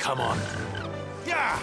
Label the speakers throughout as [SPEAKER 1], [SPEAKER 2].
[SPEAKER 1] Come on. Yeah!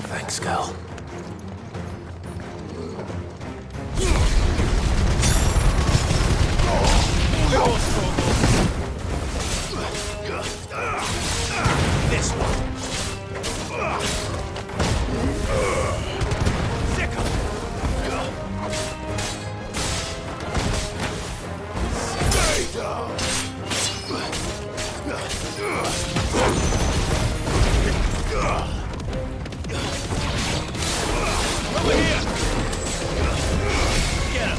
[SPEAKER 1] Thanks, Cal. This one. Stay down. Over here! Get him!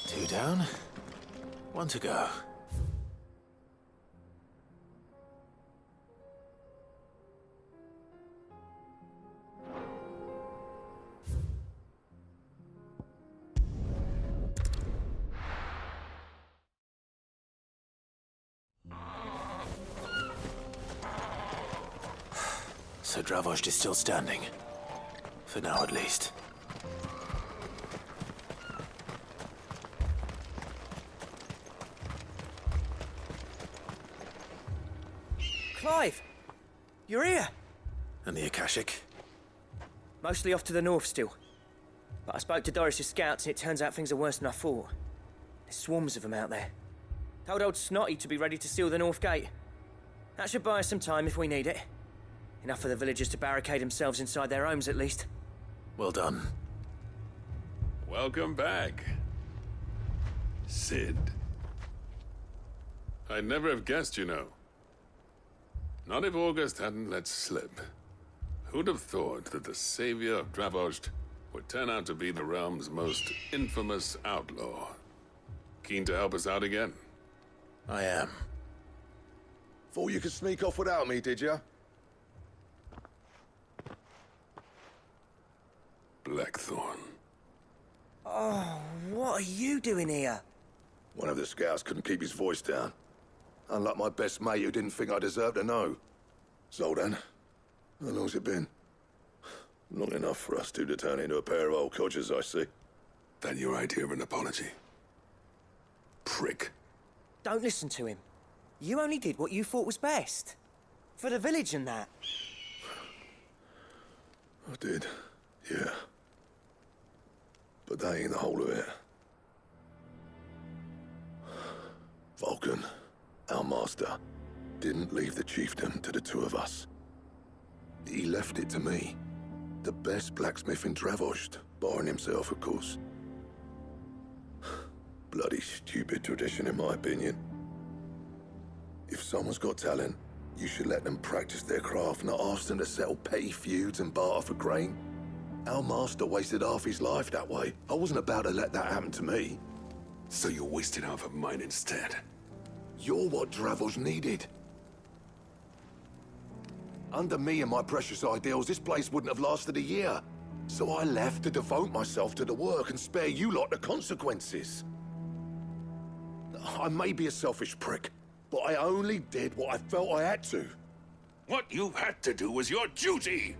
[SPEAKER 1] 2 down, 1 to go. So Dravost is still standing. For now, at least.
[SPEAKER 2] Clive! You're here!
[SPEAKER 1] And the Akashic?
[SPEAKER 2] Mostly off to the north still. But I spoke to Doris's scouts and it turns out things are worse than I thought. There's swarms of them out there. Told old Snotty to be ready to seal the north gate. That should buy us some time if we need it. Enough for the villagers to barricade themselves inside their homes, at least.
[SPEAKER 1] Well done.
[SPEAKER 3] Welcome back, Sid. I'd never have guessed, you know. Not if August hadn't let slip. Who'd have thought that the savior of Dravost would turn out to be the realm's most infamous outlaw? Keen to help us out again?
[SPEAKER 1] I am.
[SPEAKER 4] Thought you could sneak off without me, did you?
[SPEAKER 3] Blackthorn.
[SPEAKER 2] Oh, what are you doing here?
[SPEAKER 4] One of the scouts couldn't keep his voice down. Unlike my best mate who didn't think I deserved to know. Zoldan, how long's it been? Long enough for us two to turn into a pair of old codgers, I see.
[SPEAKER 3] That your idea of an apology? Prick.
[SPEAKER 2] Don't listen to him. You only did what you thought was best. For the village and that.
[SPEAKER 4] I did, yeah. But that ain't the whole of it. Vulcan, our master, didn't leave the chiefdom to the two of us. He left it to me. The best blacksmith in Dravost, barring himself, of course. Bloody stupid tradition, in my opinion. If someone's got talent, you should let them practice their craft, not ask them to settle petty feuds and barter for grain. Our master wasted half his life that way. I wasn't about to let that happen to me.
[SPEAKER 3] So you wasted half of mine instead.
[SPEAKER 4] You're what Dravos needed. Under me and my precious ideals, this place wouldn't have lasted a year. So I left to devote myself to the work and spare you lot the consequences. I may be a selfish prick, but I only did what I felt I had to.
[SPEAKER 3] What you had to do was your duty!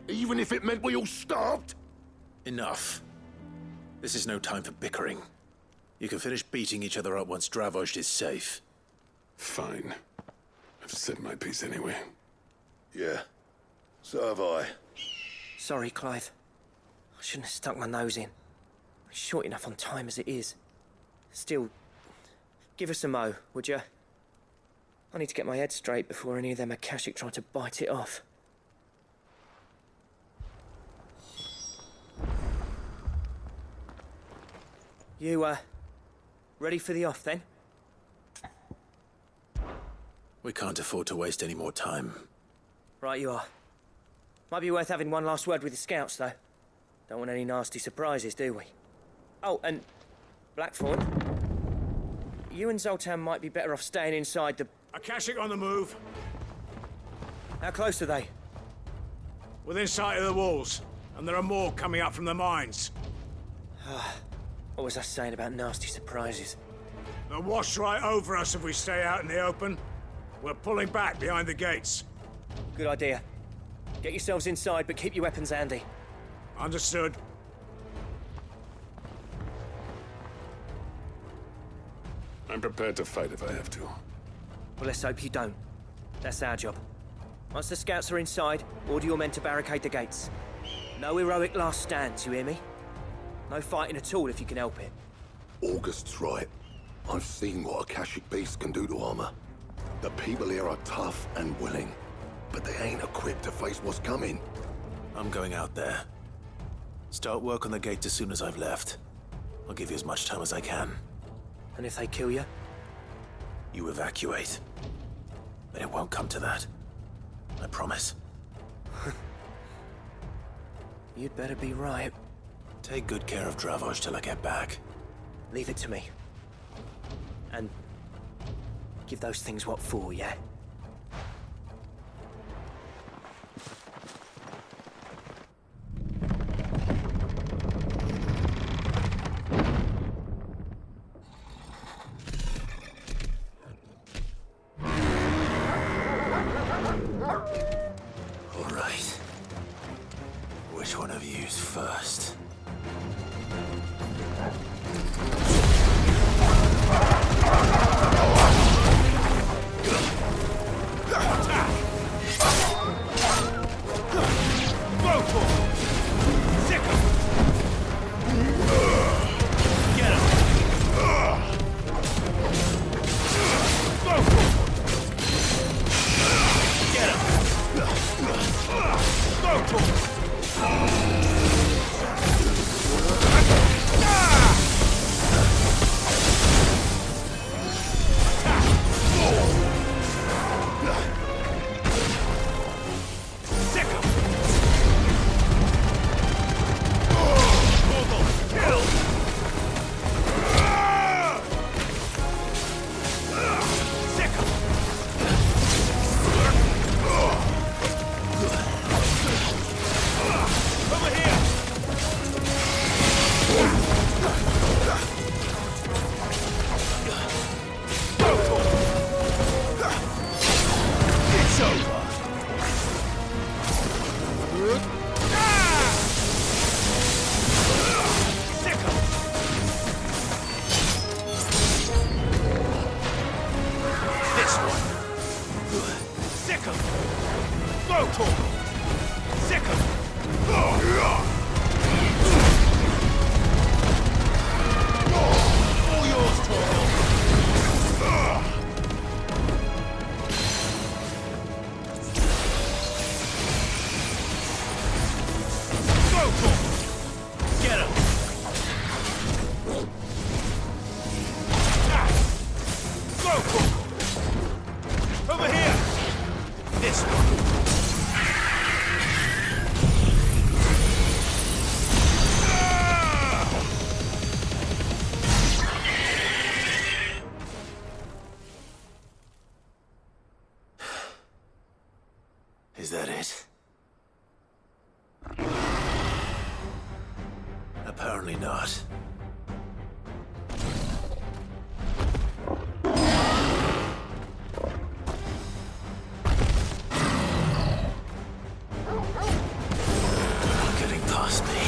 [SPEAKER 4] Even if it meant we all starved?
[SPEAKER 1] Enough. This is no time for bickering. You can finish beating each other up once Dravos is safe.
[SPEAKER 3] Fine. I've said my piece anyway.
[SPEAKER 4] Yeah, so have I.
[SPEAKER 2] Sorry, Clive. I shouldn't have stuck my nose in. We're short enough on time as it is. Still, give us a mo, would you? I need to get my head straight before any of them Akashic try to bite it off. You, ready for the off, then?
[SPEAKER 1] We can't afford to waste any more time.
[SPEAKER 2] Right you are. Might be worth having one last word with the scouts, though. Don't want any nasty surprises, do we? Oh, and Blackthorn, you and Zoltan might be better off staying inside the...
[SPEAKER 5] Akashic on the move.
[SPEAKER 2] How close are they?
[SPEAKER 5] Within sight of the walls. And there are more coming up from the mines.
[SPEAKER 2] What was I saying about nasty surprises?
[SPEAKER 5] They'll wash right over us if we stay out in the open. We're pulling back behind the gates.
[SPEAKER 2] Good idea. Get yourselves inside, but keep your weapons handy.
[SPEAKER 5] Understood.
[SPEAKER 3] I'm prepared to fight if I have to.
[SPEAKER 2] Well, let's hope you don't. That's our job. Once the scouts are inside, order your men to barricade the gates. No heroic last stands, you hear me? No fighting at all if you can help it.
[SPEAKER 4] August's right. I've seen what Akashic beasts can do to armor. The people here are tough and willing, but they ain't equipped to face what's coming.
[SPEAKER 1] I'm going out there. Start work on the gate as soon as I've left. I'll give you as much time as I can.
[SPEAKER 2] And if they kill you?
[SPEAKER 1] You evacuate. But it won't come to that. I promise.
[SPEAKER 2] You'd better be right.
[SPEAKER 1] Take good care of Dravos till I get back.
[SPEAKER 2] Leave it to me. And give those things what for, yeah?
[SPEAKER 1] All right. Which one of you's first?
[SPEAKER 5] Over
[SPEAKER 1] Apparently not. Getting past me.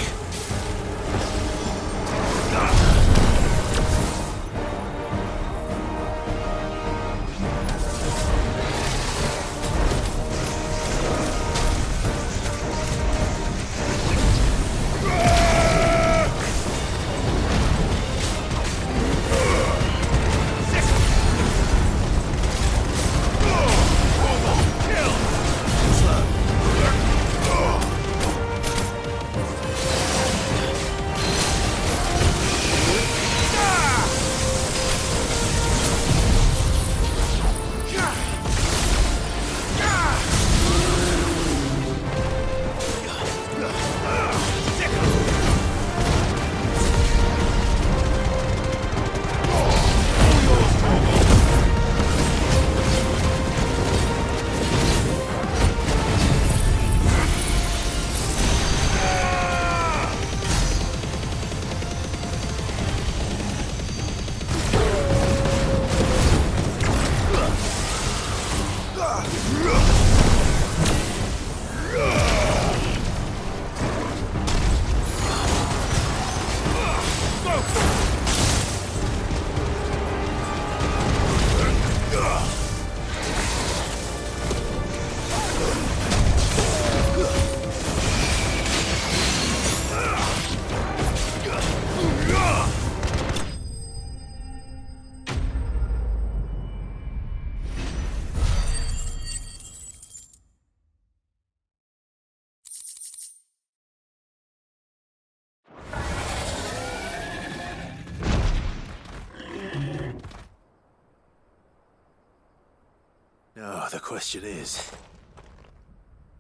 [SPEAKER 1] Now, the question is,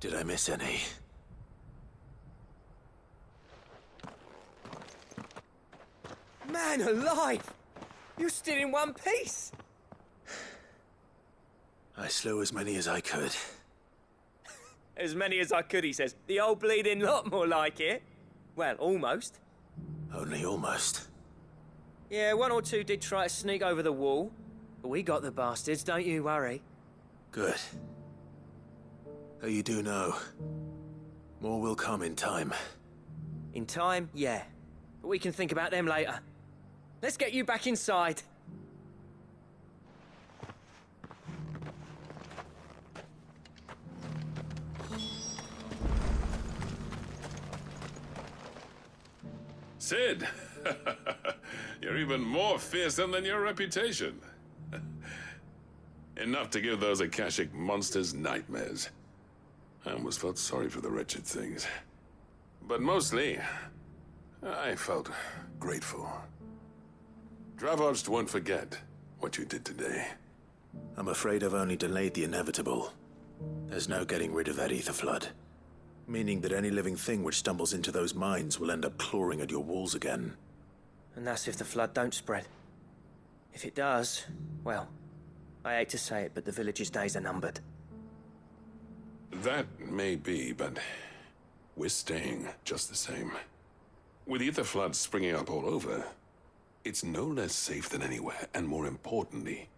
[SPEAKER 1] did I miss any?
[SPEAKER 2] Man alive! You're still in one piece!
[SPEAKER 1] I slew as many as I could.
[SPEAKER 2] As many as I could, he says. The old bleeding lot, more like it. Well, almost.
[SPEAKER 1] Only almost.
[SPEAKER 2] Yeah, one or two did try to sneak over the wall. But we got the bastards, don't you worry.
[SPEAKER 1] Good. Though you do know, more will come in time.
[SPEAKER 2] In time, yeah. But we can think about them later. Let's get you back inside.
[SPEAKER 3] Sid! You're even more fearsome than your reputation. Enough to give those Akashic monsters nightmares. I almost felt sorry for the wretched things. But mostly, I felt grateful. Dravoged won't forget what you did today.
[SPEAKER 1] I'm afraid I've only delayed the inevitable. There's no getting rid of that ether flood. Meaning that any living thing which stumbles into those mines will end up clawing at your walls again.
[SPEAKER 2] And that's if the flood don't spread. If it does, well, I hate to say it, but the village's days are numbered.
[SPEAKER 3] That may be, but we're staying just the same. With ether floods springing up all over, it's no less safe than anywhere, and more importantly,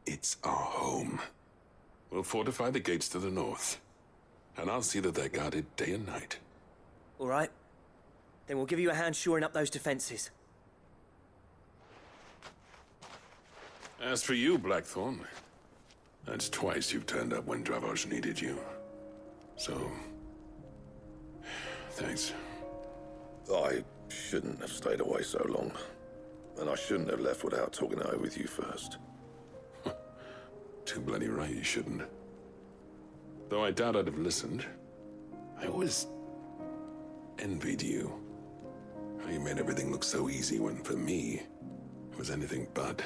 [SPEAKER 3] it's our home. We'll fortify the gates to the north, and I'll see that they're guarded day and night.
[SPEAKER 2] All right. Then we'll give you a hand shoring up those defenses.
[SPEAKER 3] As for you, Blackthorn, that's twice you've turned up when Dravos needed you. So, thanks.
[SPEAKER 4] I shouldn't have stayed away so long. And I shouldn't have left without talking it over with you first.
[SPEAKER 3] Too bloody right you shouldn't. Though I doubt I'd have listened. I always envied you. How you made everything look so easy when, for me, it was anything but.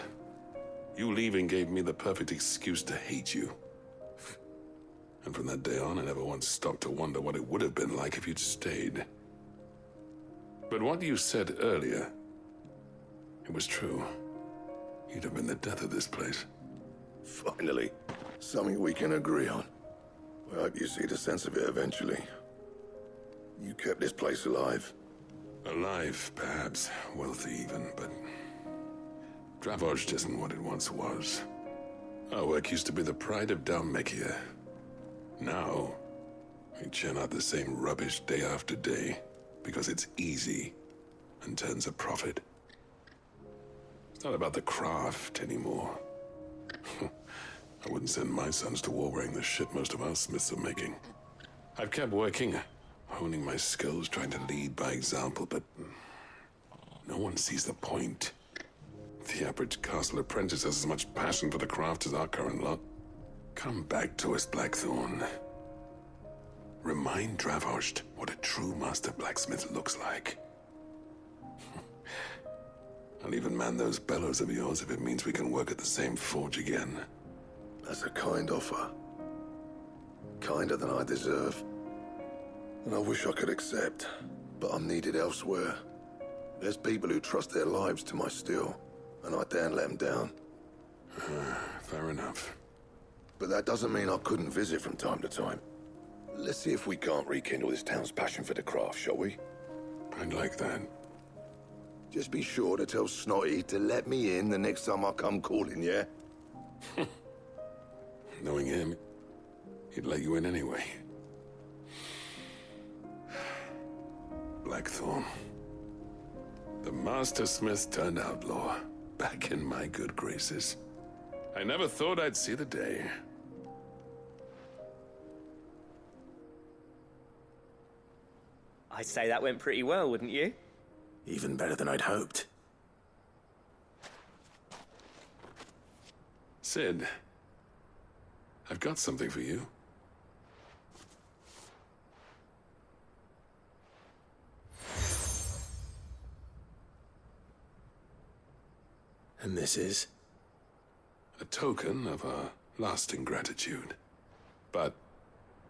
[SPEAKER 3] You leaving gave me the perfect excuse to hate you. And from that day on, I never once stopped to wonder what it would have been like if you'd stayed. But what you said earlier, it was true. You'd have been the death of this place.
[SPEAKER 4] Finally, something we can agree on. I hope you see the sense of it eventually. You kept this place alive.
[SPEAKER 3] Alive, perhaps. Wealthy even, but... Dravozd isn't what it once was. Our work used to be the pride of Dalmekia. Now, we churn out the same rubbish day after day, because it's easy and turns a profit. It's not about the craft anymore. I wouldn't send my sons to war wearing the shit most of our smiths are making. I've kept working, honing my skills, trying to lead by example, but no one sees the point. The average castle apprentice has as much passion for the craft as our current lot. Come back to us, Blackthorn. Remind Dravozd what a true master blacksmith looks like. I'll even man those bellows of yours if it means we can work at the same forge again.
[SPEAKER 4] That's a kind offer. Kinder than I deserve. And I wish I could accept, but I'm needed elsewhere. There's people who trust their lives to my steel, and I daren't let them down.
[SPEAKER 3] Fair enough.
[SPEAKER 4] But that doesn't mean I couldn't visit from time to time. Let's see if we can't rekindle this town's passion for the craft, shall we?
[SPEAKER 3] I'd like that.
[SPEAKER 4] Just be sure to tell Snotty to let me in the next time I come calling, yeah?
[SPEAKER 3] Knowing him, he'd let you in anyway. Blackthorn. The Master Smith turned outlaw, back in my good graces. I never thought I'd see the day.
[SPEAKER 2] I'd say that went pretty well, wouldn't you?
[SPEAKER 1] Even better than I'd hoped.
[SPEAKER 3] Sid, I've got something for you.
[SPEAKER 1] And this is?
[SPEAKER 3] A token of our lasting gratitude. But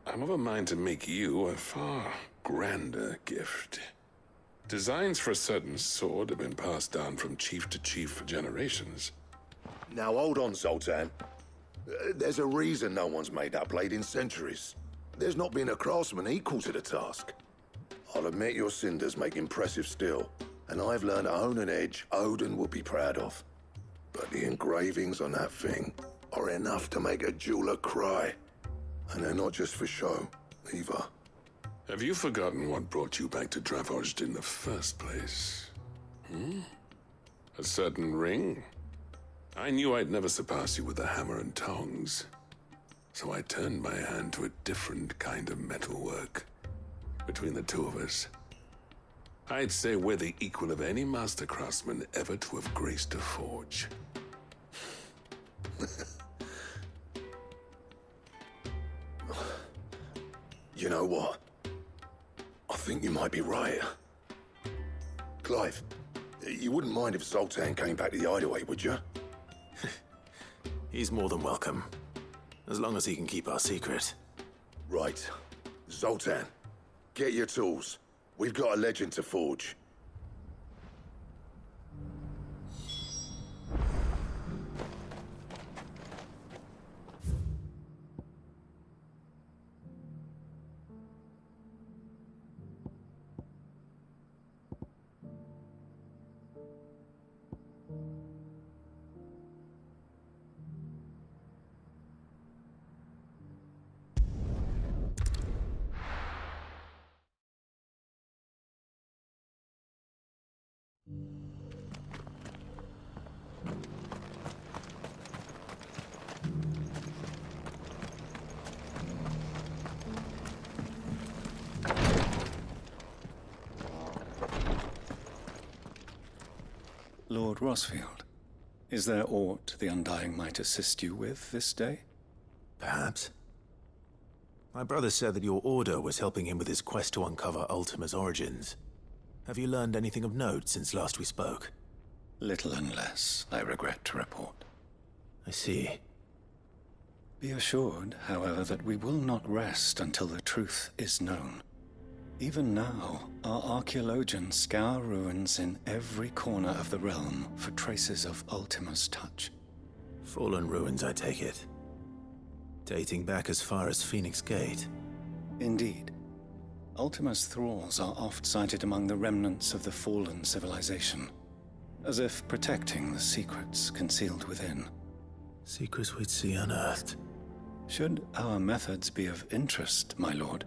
[SPEAKER 3] I'm of a mind to make you a far grander gift. Designs for a certain sword have been passed down from chief to chief for generations.
[SPEAKER 4] Now hold on, Zoltan. There's a reason no one's made that blade in centuries. There's not been a craftsman equal to the task. I'll admit your cinders make impressive steel, and I've learned to own an edge Odin will be proud of. But the engravings on that thing are enough to make a jeweler cry. And they're not just for show, either.
[SPEAKER 3] Have you forgotten what brought you back to Dravozd in the first place? A certain ring? I knew I'd never surpass you with the hammer and tongs. So I turned my hand to a different kind of metalwork. Between the two of us, I'd say we're the equal of any master craftsman ever to have graced a forge.
[SPEAKER 4] You know what? I think you might be right. Clive, you wouldn't mind if Zoltan came back to the hideaway, would you?
[SPEAKER 1] He's more than welcome. As long as he can keep our secret.
[SPEAKER 4] Right. Zoltan, get your tools. We've got a legend to forge.
[SPEAKER 6] Lord Rosfield, is there aught the Undying might assist you with this day?
[SPEAKER 1] Perhaps. My brother said that your order was helping him with his quest to uncover Ultima's origins. Have you learned anything of note since last we spoke?
[SPEAKER 6] Little unless, I regret to report.
[SPEAKER 1] I see.
[SPEAKER 6] Be assured, however, that we will not rest until the truth is known. Even now, our archaeologians scour ruins in every corner of the realm for traces of Ultima's touch.
[SPEAKER 1] Fallen ruins, I take it. Dating back as far as Phoenix Gate.
[SPEAKER 6] Indeed. Ultima's thralls are oft sighted among the remnants of the fallen civilization, as if protecting the secrets concealed within.
[SPEAKER 1] Secrets we'd see unearthed.
[SPEAKER 6] Should our methods be of interest, my lord,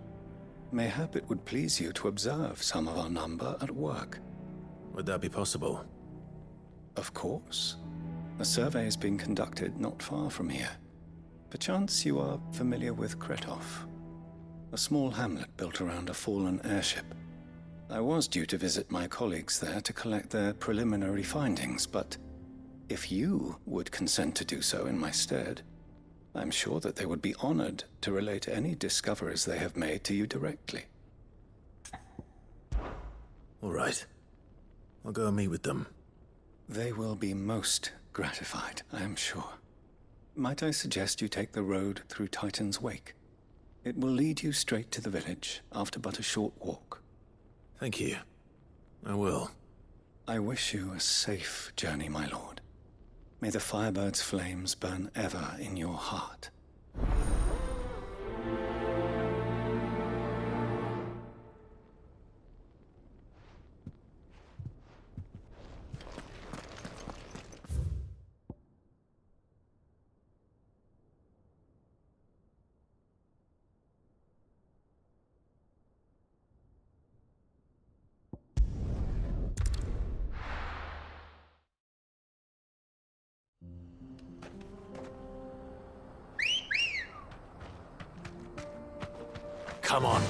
[SPEAKER 6] mayhap it would please you to observe some of our number at work.
[SPEAKER 1] Would that be possible?
[SPEAKER 6] Of course. A survey is being conducted not far from here. Perchance you are familiar with Kretov, a small hamlet built around a fallen airship. I was due to visit my colleagues there to collect their preliminary findings, but if you would consent to do so in my stead, I'm sure that they would be honored to relate any discoveries they have made to you directly.
[SPEAKER 1] All right. I'll go and meet with them.
[SPEAKER 6] They will be most gratified, I am sure. Might I suggest you take the road through Titan's Wake? It will lead you straight to the village after but a short walk.
[SPEAKER 1] Thank you. I will.
[SPEAKER 6] I wish you a safe journey, my lord. May the Firebird's flames burn ever in your heart.
[SPEAKER 1] Come on.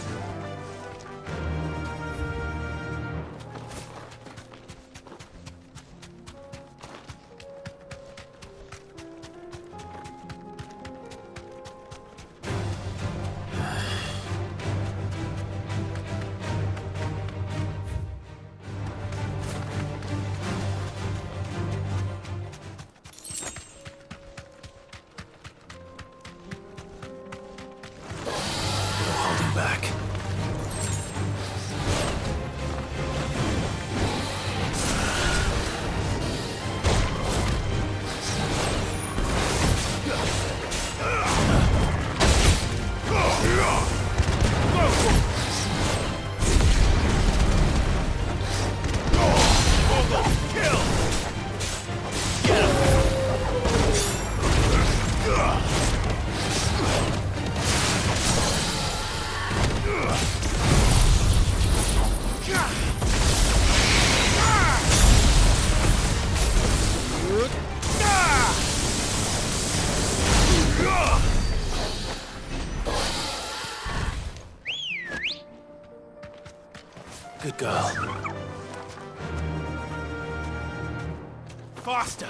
[SPEAKER 1] Back. Good girl. Faster!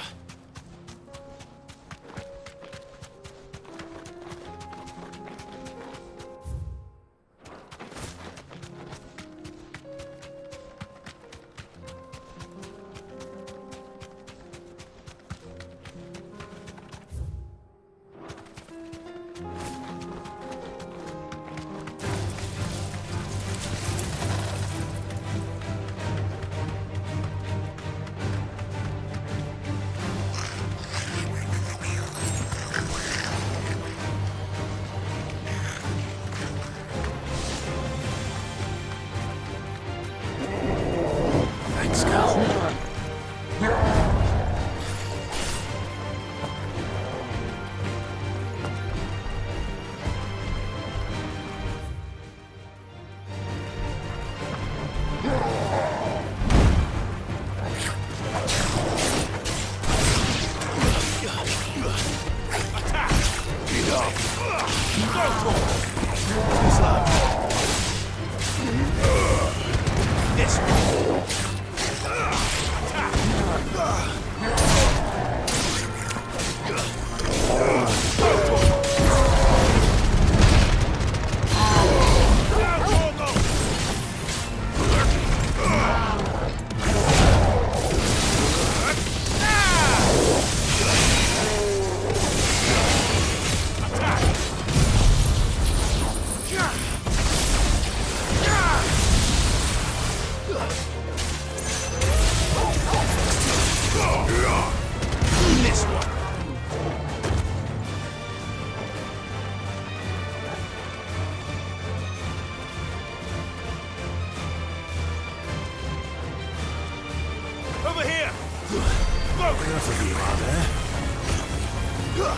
[SPEAKER 1] Enough of you, are there?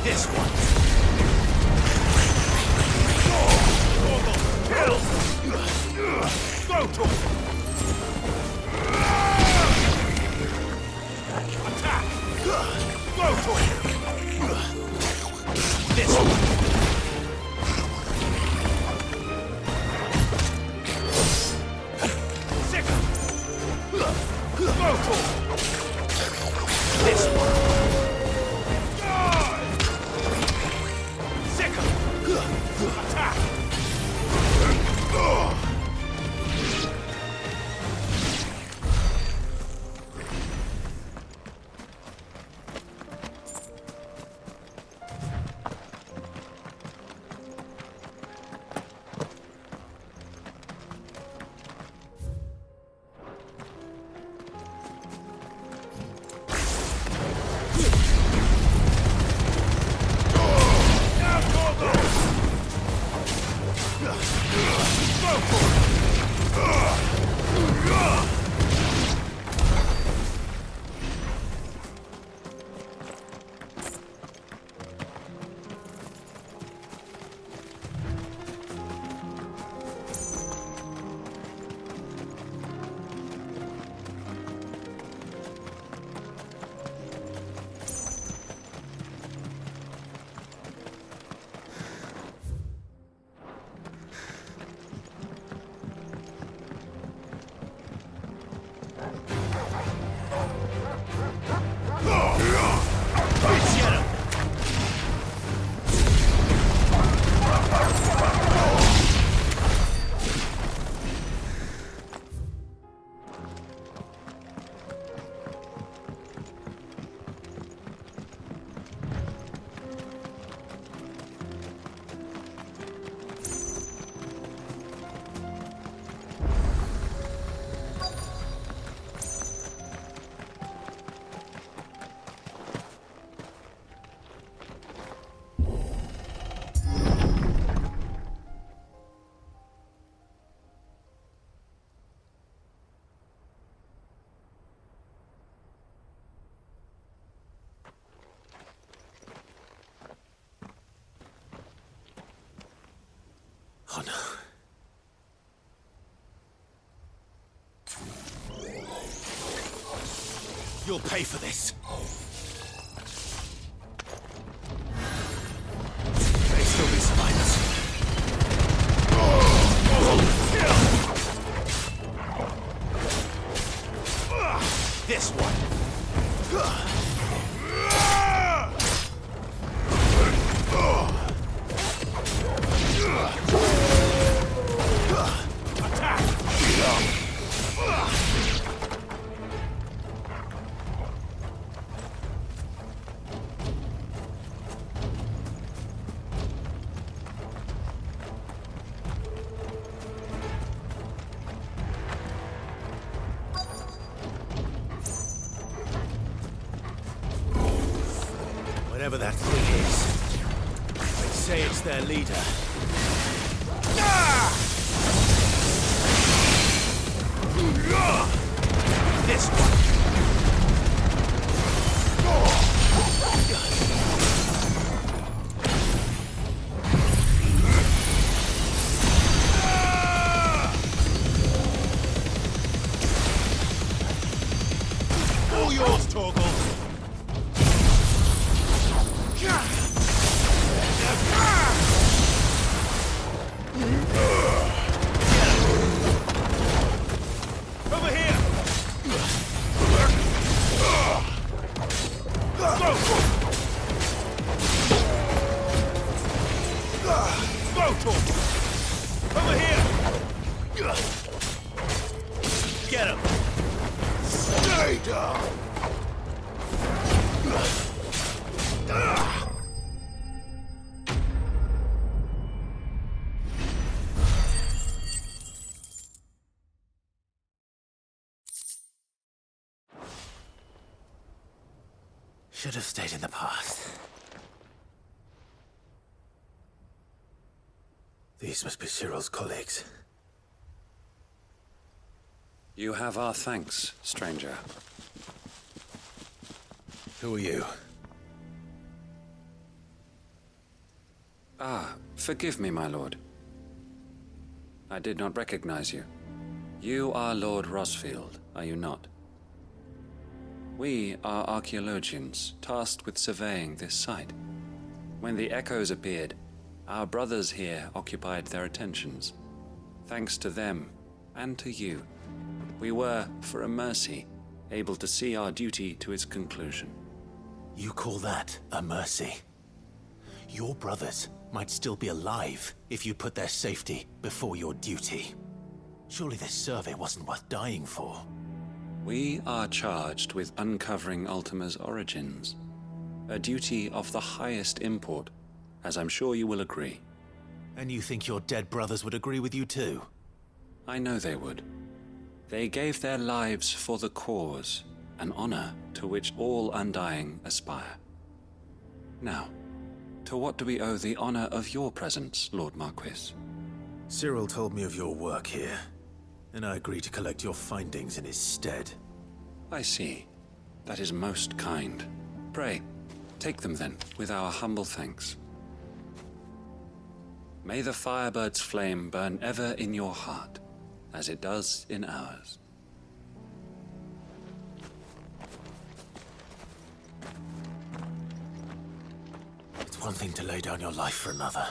[SPEAKER 1] This one.
[SPEAKER 5] Kill! Go to him! Attack! Go to him! This one. Second! Go to him! This one. Second! Attack!
[SPEAKER 1] Oh no. You'll pay for this. May still be survivors. This one. Whatever that thing is, I'd say it's their leader. This one. All yours, Torgal. Over here! Go, Torch! Over here! Get him! Stay down! Should have stayed in the past. These must be Cyril's colleagues.
[SPEAKER 6] You have our thanks, stranger.
[SPEAKER 1] Who are you?
[SPEAKER 6] Ah, forgive me, my lord. I did not recognize you. You are Lord Rosfield, are you not? We are archaeologians, tasked with surveying this site. When the echoes appeared, our brothers here occupied their attentions. Thanks to them, and to you, we were, for a mercy, able to see our duty to its conclusion.
[SPEAKER 1] You call that a mercy? Your brothers might still be alive if you put their safety before your duty. Surely this survey wasn't worth dying for.
[SPEAKER 6] We are charged with uncovering Ultima's origins. A duty of the highest import, as I'm sure you will agree.
[SPEAKER 1] And you think your dead brothers would agree with you too?
[SPEAKER 6] I know they would. They gave their lives for the cause, an honor to which all undying aspire. Now, to what do we owe the honor of your presence, Lord Marquis?
[SPEAKER 1] Cyril told me of your work here, and I agreed to collect your findings in his stead.
[SPEAKER 6] I see. That is most kind. Pray, take them then, with our humble thanks. May the Firebird's flame burn ever in your heart, as it does in ours.
[SPEAKER 1] It's one thing to lay down your life for another.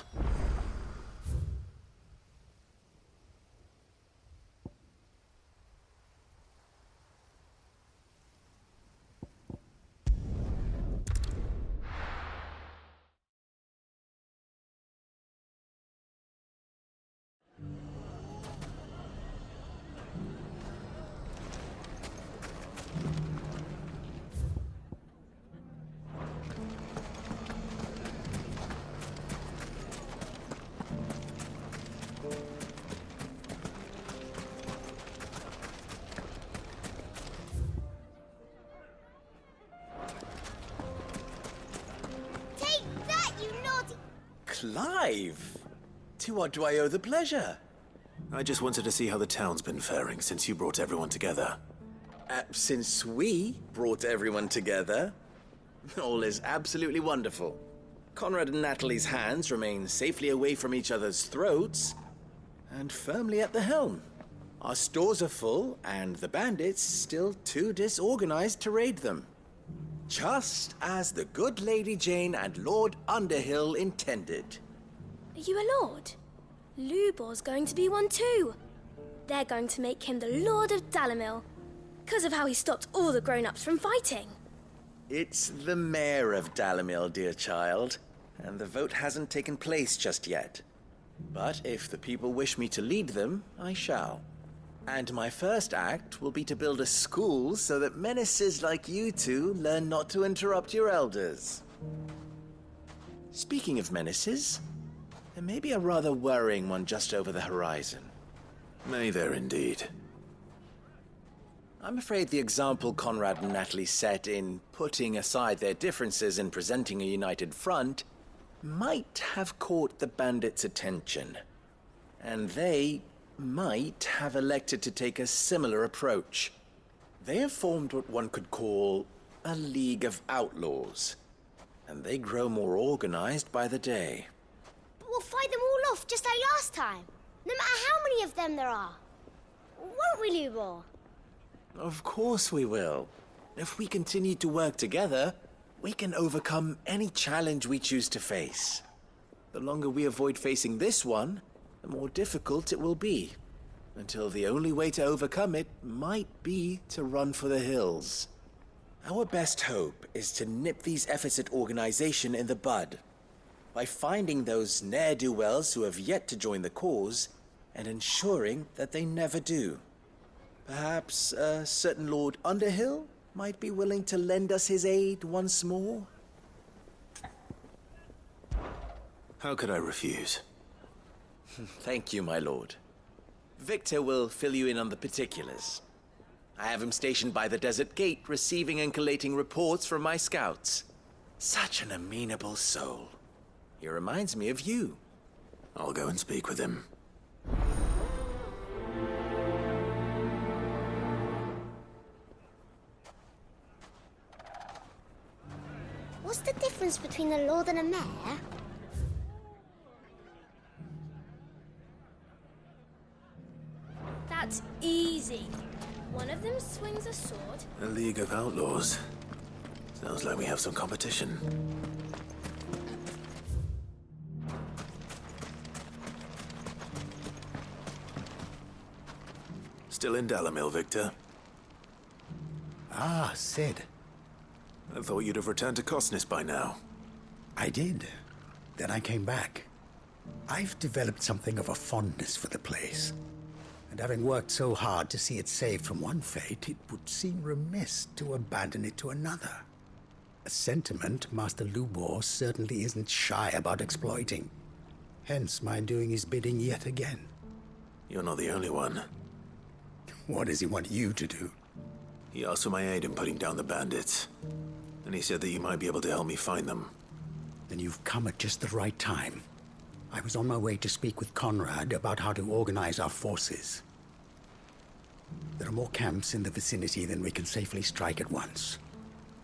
[SPEAKER 7] Clive! To what do I owe the pleasure?
[SPEAKER 1] I just wanted to see how the town's been faring since you brought everyone together.
[SPEAKER 7] Since we brought everyone together, all is absolutely wonderful. Conrad and Natalie's hands remain safely away from each other's throats and firmly at the helm. Our stores are full, and the bandits still too disorganized to raid them. Just as the good Lady Jane and Lord Underhill intended.
[SPEAKER 8] Are you a lord? Lubor's going to be one too. They're going to make him the Lord of Dalimil, because of how he stopped all the grown-ups from fighting.
[SPEAKER 7] It's the mayor of Dalimil, dear child, and the vote hasn't taken place just yet. But if the people wish me to lead them, I shall. And my first act will be to build a school so that menaces like you two learn not to interrupt your elders. Speaking of menaces, there may be a rather worrying one just over the horizon.
[SPEAKER 1] May there indeed.
[SPEAKER 7] I'm afraid the example Conrad and Natalie set in putting aside their differences and presenting a united front might have caught the bandits' attention. And they might have elected to take a similar approach. They have formed what one could call a League of Outlaws, and they grow more organized by the day.
[SPEAKER 9] But we'll fight them all off just like last time, no matter how many of them there are. Won't we, Lubor?
[SPEAKER 7] Of course we will. If we continue to work together, we can overcome any challenge we choose to face. The longer we avoid facing this one, the more difficult it will be, until the only way to overcome it might be to run for the hills. Our best hope is to nip these efforts at organization in the bud, by finding those ne'er-do-wells who have yet to join the cause, and ensuring that they never do. Perhaps a certain Lord Underhill might be willing to lend us his aid once more?
[SPEAKER 1] How could I refuse?
[SPEAKER 7] Thank you, my lord. Victor will fill you in on the particulars. I have him stationed by the desert gate, receiving and collating reports from my scouts. Such an amenable soul. He reminds me of you.
[SPEAKER 1] I'll go and speak with him.
[SPEAKER 9] What's the difference between a lord and a mayor?
[SPEAKER 8] That's easy. One of them swings a sword.
[SPEAKER 1] A League of Outlaws. Sounds like we have some competition. Still in Dalamil, Victor?
[SPEAKER 10] Ah, Sid.
[SPEAKER 1] I thought you'd have returned to Cosnis by now.
[SPEAKER 10] I did. Then I came back. I've developed something of a fondness for the place. And having worked so hard to see it saved from one fate, it would seem remiss to abandon it to another. A sentiment Master Lubor certainly isn't shy about exploiting. Hence my doing his bidding yet again.
[SPEAKER 1] You're not the only one.
[SPEAKER 10] What does he want you to do?
[SPEAKER 1] He asked for my aid in putting down the bandits. And he said that you might be able to help me find them.
[SPEAKER 10] Then you've come at just the right time. I was on my way to speak with Conrad about how to organize our forces. There are more camps in the vicinity than we can safely strike at once.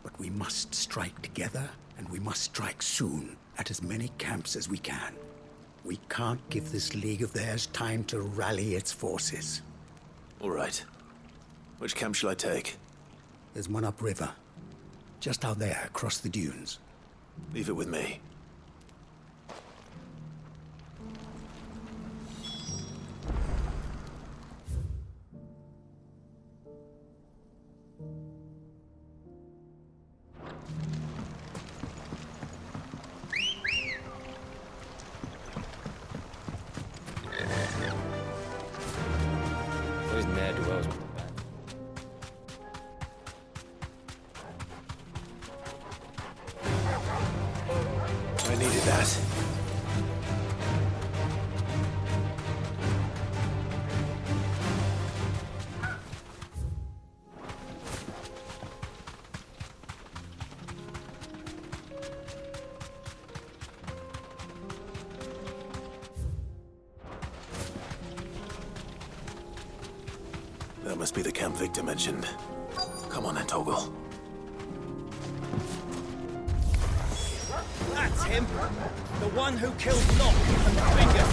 [SPEAKER 10] But we must strike together, and we must strike soon at as many camps as we can. We can't give this league of theirs time to rally its forces.
[SPEAKER 1] All right. Which camp shall I take?
[SPEAKER 10] There's one upriver. Just out there, across the dunes.
[SPEAKER 1] Leave it with me.
[SPEAKER 2] Those ne'er-do-wells with the band.
[SPEAKER 1] I needed that. That must be the camp Victor mentioned. Come on then, Toggle.
[SPEAKER 2] That's him! The one who killed Locke and Fingers!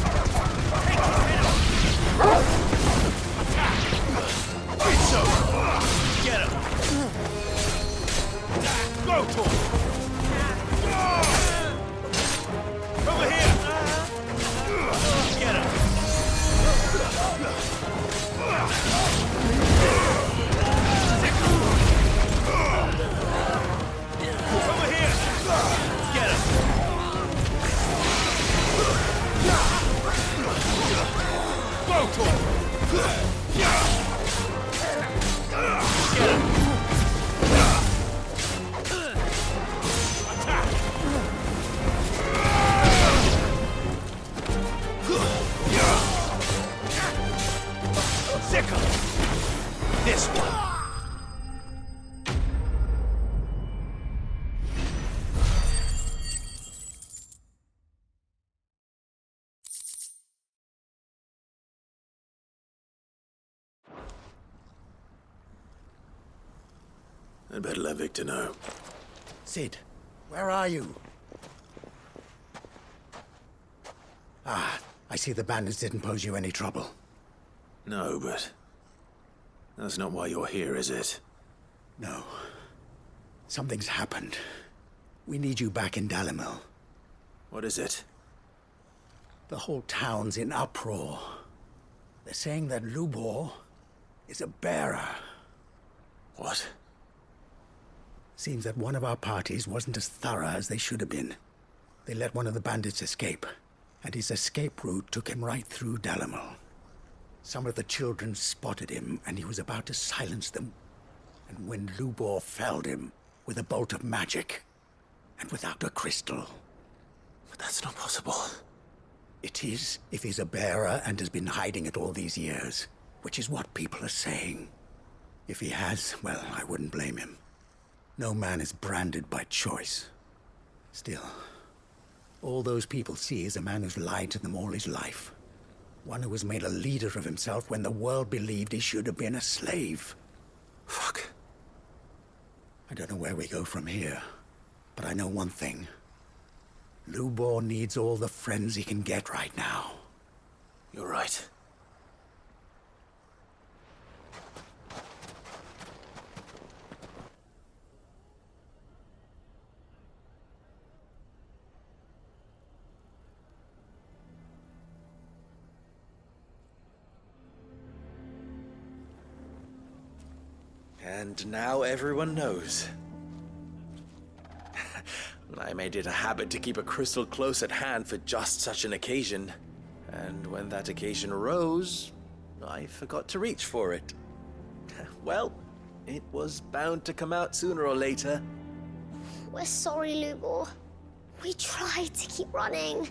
[SPEAKER 2] Take his head off!
[SPEAKER 1] It's over! Get him! Go, Tor! Over here! Get him! Over here! Get him! Go, Tor! Get him! Attack! Sickle! This one! I'd better let Victor know.
[SPEAKER 10] Sid, where are you? Ah, I see the bandits didn't pose you any trouble.
[SPEAKER 1] No, but that's not why you're here, is it?
[SPEAKER 10] No. Something's happened. We need you back in Dalamil.
[SPEAKER 1] What is it?
[SPEAKER 10] The whole town's in uproar. They're saying that Lubor is a bearer.
[SPEAKER 1] What?
[SPEAKER 10] Seems that one of our parties wasn't as thorough as they should have been. They let one of the bandits escape, and his escape route took him right through Dalamil. Some of the children spotted him, and he was about to silence them. And when Lubor felled him with a bolt of magic, and without a crystal.
[SPEAKER 1] But that's not possible.
[SPEAKER 10] It is, if he's a bearer and has been hiding it all these years, which is what people are saying. If he has, well, I wouldn't blame him. No man is branded by choice. Still, all those people see is a man who's lied to them all his life. One who was made a leader of himself when the world believed he should have been a slave.
[SPEAKER 1] Fuck.
[SPEAKER 10] I don't know where we go from here. But I know one thing. Lubor needs all the friends he can get right now.
[SPEAKER 1] You're right.
[SPEAKER 7] And now everyone knows. I made it a habit to keep a crystal close at hand for just such an occasion. And when that occasion arose, I forgot to reach for it. Well, it was bound to come out sooner or later.
[SPEAKER 9] We're sorry, Lubor. We tried to keep running.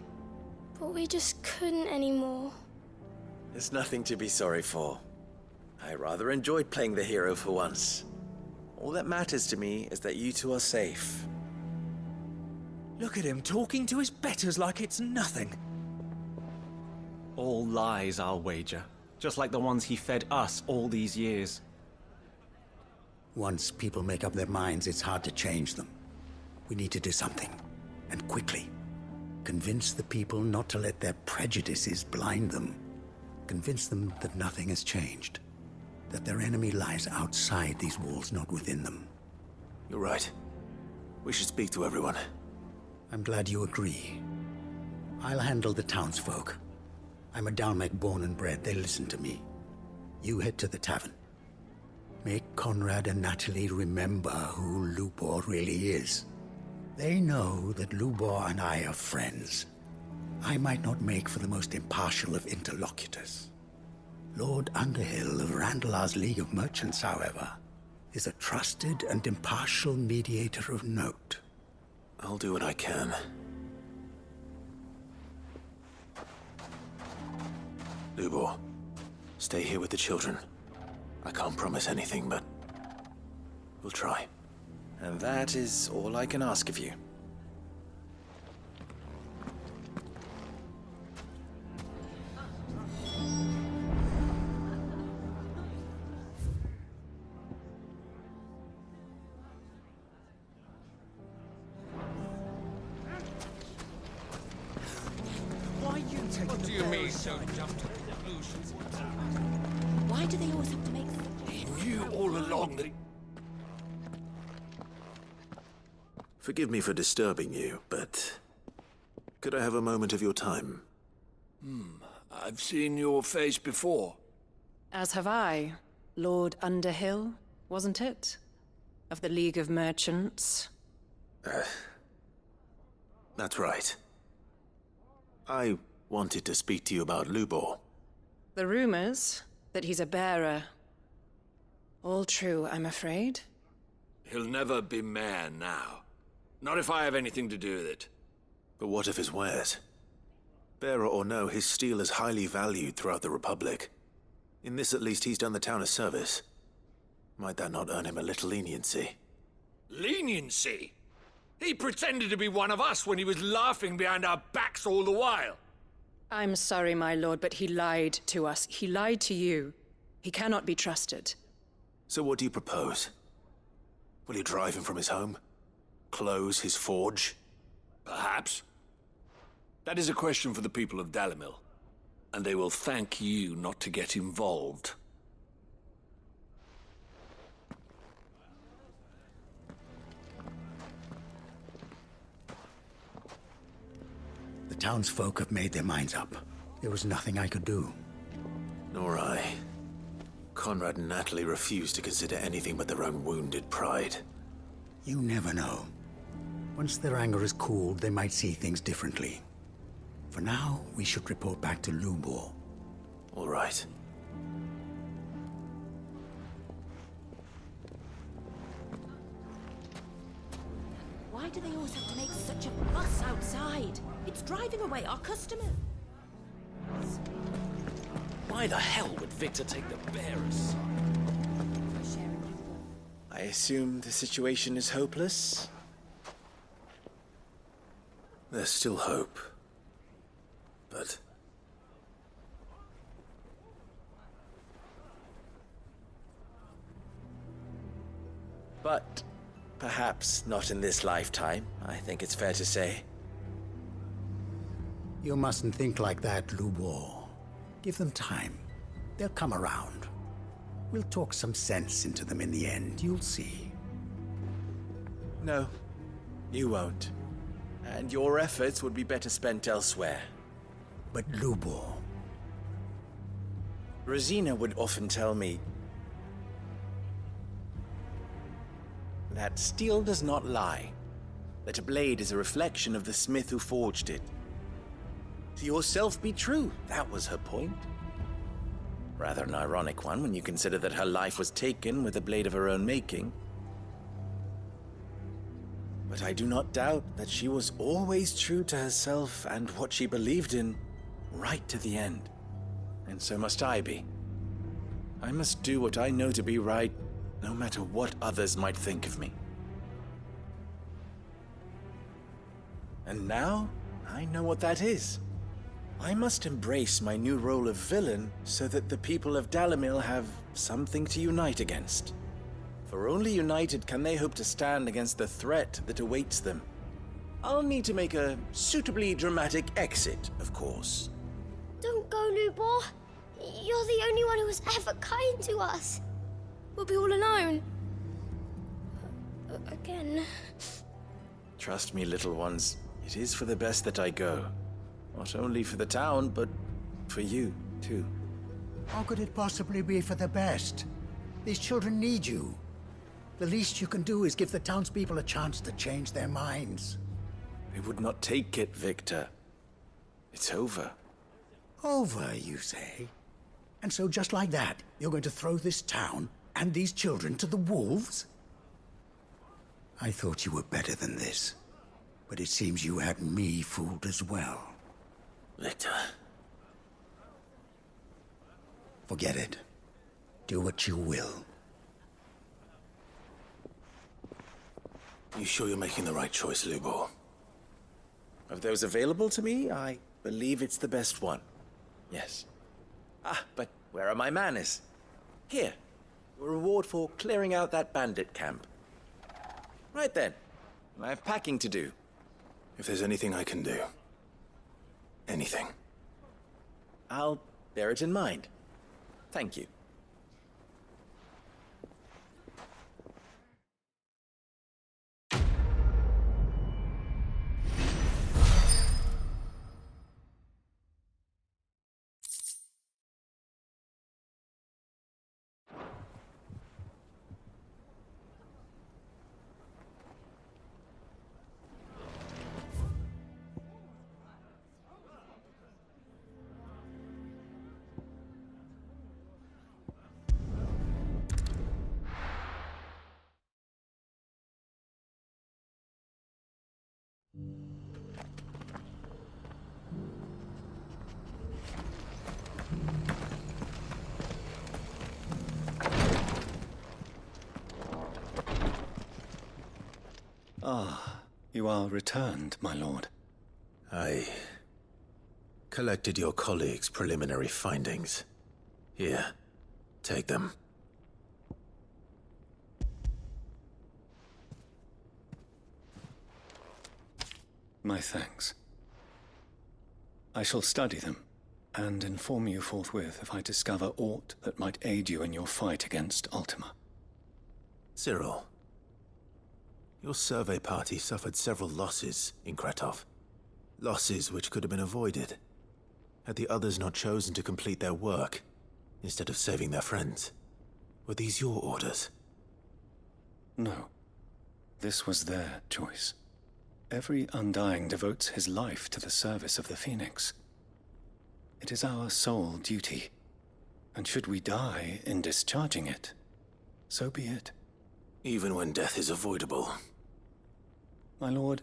[SPEAKER 8] But we just couldn't anymore.
[SPEAKER 7] There's nothing to be sorry for. I rather enjoyed playing the hero for once. All that matters to me is that you two are safe.
[SPEAKER 2] Look at him talking to his betters like it's nothing.
[SPEAKER 11] All lies, I'll wager. Just like the ones he fed us all these years.
[SPEAKER 10] Once people make up their minds, it's hard to change them. We need to do something, and quickly. Convince the people not to let their prejudices blind them. Convince them that nothing has changed. That their enemy lies outside these walls, not within them.
[SPEAKER 1] You're right. We should speak to everyone.
[SPEAKER 10] I'm glad you agree. I'll handle the townsfolk. I'm a Dalmek born and bred. They listen to me. You head to the tavern. Make Conrad and Natalie remember who Lubor really is. They know that Lubor and I are friends. I might not make for the most impartial of interlocutors. Lord Underhill of Randalar's League of Merchants, however, is a trusted and impartial mediator of note.
[SPEAKER 1] I'll do what I can. Lubor, stay here with the children. I can't promise anything, but we'll try.
[SPEAKER 7] And that is all I can ask of you.
[SPEAKER 5] What do you mean, don't jump to conclusions?
[SPEAKER 12] Why do they always have to make...
[SPEAKER 5] He knew all along that...
[SPEAKER 1] Forgive me for disturbing you, but could I have a moment of your time?
[SPEAKER 5] I've seen your face before.
[SPEAKER 12] As have I. Lord Underhill, wasn't it? Of the League of Merchants.
[SPEAKER 1] That's right. I wanted to speak to you about Lubor.
[SPEAKER 12] The rumors that he's a bearer. All true, I'm afraid.
[SPEAKER 5] He'll never be mayor now. Not if I have anything to do with it.
[SPEAKER 1] But what of his wares? Bearer or no, his steel is highly valued throughout the Republic. In this at least, he's done the town a service. Might that not earn him a little leniency?
[SPEAKER 5] Leniency? He pretended to be one of us when he was laughing behind our backs all the while.
[SPEAKER 12] I'm sorry, my lord, but he lied to us. He lied to you. He cannot be trusted.
[SPEAKER 1] So what do you propose? Will you drive him from his home? Close his forge?
[SPEAKER 5] Perhaps. That is a question for the people of Dalimil. And they will thank you not to get involved.
[SPEAKER 10] The townsfolk have made their minds up. There was nothing I could do.
[SPEAKER 1] Nor I. Conrad and Natalie refused to consider anything but their own wounded pride.
[SPEAKER 10] You never know. Once their anger is cooled, they might see things differently. For now, we should report back to Lubor.
[SPEAKER 1] All right.
[SPEAKER 12] Why do they always have to make such a fuss outside? It's driving away our customers.
[SPEAKER 7] Why the hell would Victor take the bearer's side? I assume the situation is hopeless?
[SPEAKER 1] There's still hope. But...
[SPEAKER 7] Perhaps not in this lifetime, I think it's fair to say.
[SPEAKER 10] You mustn't think like that, Lubor. Give them time. They'll come around. We'll talk some sense into them in the end, you'll see.
[SPEAKER 7] No, you won't. And your efforts would be better spent elsewhere.
[SPEAKER 10] But Lubor...
[SPEAKER 7] Rosina would often tell me that steel does not lie, that a blade is a reflection of the smith who forged it. To yourself be true, that was her point. Rather an ironic one when you consider that her life was taken with a blade of her own making. But I do not doubt that she was always true to herself and what she believed in, right to the end. And so must I be. I must do what I know to be right, no matter what others might think of me. And now, I know what that is. I must embrace my new role of villain so that the people of Dalimil have something to unite against. For only united can they hope to stand against the threat that awaits them. I'll need to make a suitably dramatic exit, of course.
[SPEAKER 9] Don't go, Lubor. You're the only one who was ever kind to us.
[SPEAKER 8] We'll be all alone. Again.
[SPEAKER 7] Trust me, little ones, it is for the best that I go. Not only for the town, but for you, too.
[SPEAKER 10] How could it possibly be for the best? These children need you. The least you can do is give the townspeople a chance to change their minds.
[SPEAKER 7] They would not take it, Victor. It's over.
[SPEAKER 10] Over, you say? And so just like that, you're going to throw this town and these children to the wolves? I thought you were better than this. But it seems you had me fooled as well.
[SPEAKER 7] Victor.
[SPEAKER 10] Forget it. Do what you will.
[SPEAKER 1] You sure you're making the right choice, Lubor?
[SPEAKER 7] Of those available to me, I believe it's the best one. Yes. But where are my manners? Here. Your reward for clearing out that bandit camp. Right then. I have packing to do.
[SPEAKER 1] If there's anything I can do. Anything.
[SPEAKER 7] I'll bear it in mind. Thank you.
[SPEAKER 6] You are returned, my lord.
[SPEAKER 1] I collected your colleagues' preliminary findings. Here, take them.
[SPEAKER 6] My thanks. I shall study them, and inform you forthwith if I discover aught that might aid you in your fight against Ultima.
[SPEAKER 1] Cyril, your survey party suffered several losses in Kretov. Losses which could have been avoided, had the others not chosen to complete their work, instead of saving their friends. Were these your orders?
[SPEAKER 6] No. This was their choice. Every Undying devotes his life to the service of the Phoenix. It is our sole duty, and should we die in discharging it, so be it.
[SPEAKER 1] Even when death is avoidable.
[SPEAKER 6] My lord,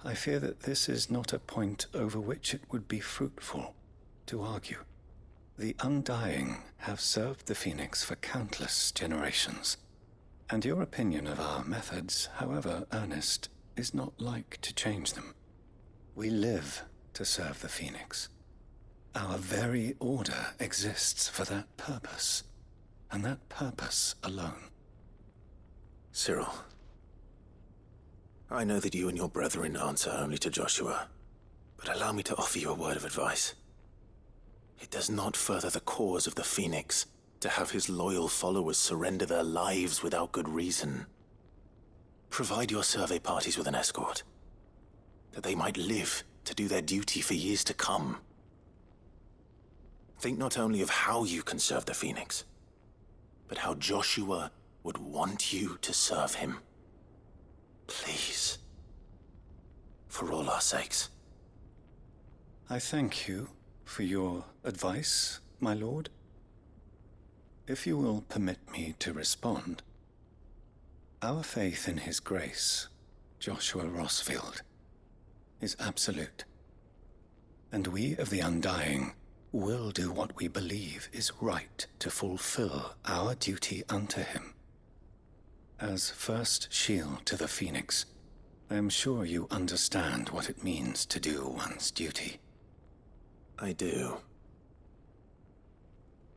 [SPEAKER 6] I fear that this is not a point over which it would be fruitful to argue. The Undying have served the Phoenix for countless generations, and your opinion of our methods, however earnest, is not like to change them. We live to serve the Phoenix. Our very order exists for that purpose, and that purpose alone.
[SPEAKER 1] Cyril, I know that you and your brethren answer only to Joshua, but allow me to offer you a word of advice. It does not further the cause of the Phoenix to have his loyal followers surrender their lives without good reason. Provide your survey parties with an escort, that they might live to do their duty for years to come. Think not only of how you can serve the Phoenix, but how Joshua would want you to serve him. Please. For all our sakes.
[SPEAKER 6] I thank you for your advice, my lord. If you will permit me to respond, our faith in his grace, Joshua Rossfield, is absolute. And we of the Undying will do what we believe is right to fulfill our duty unto him. As first shield to the Phoenix, I am sure you understand what it means to do one's duty.
[SPEAKER 1] I do.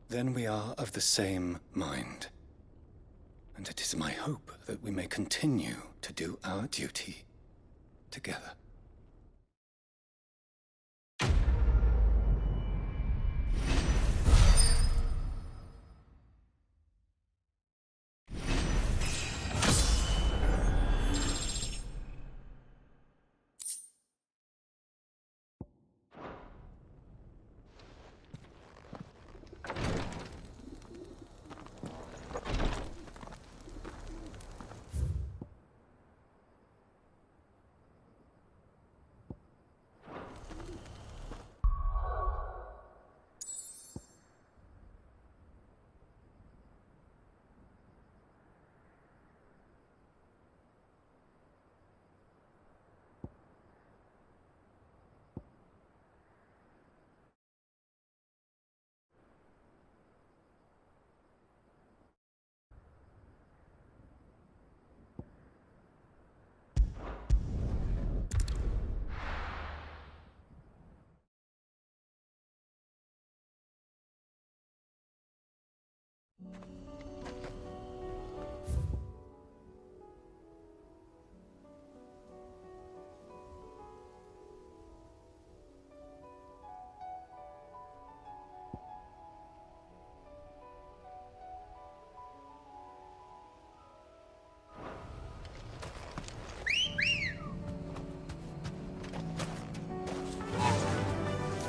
[SPEAKER 6] Then we are of the same mind. And it is my hope that we may continue to do our duty together.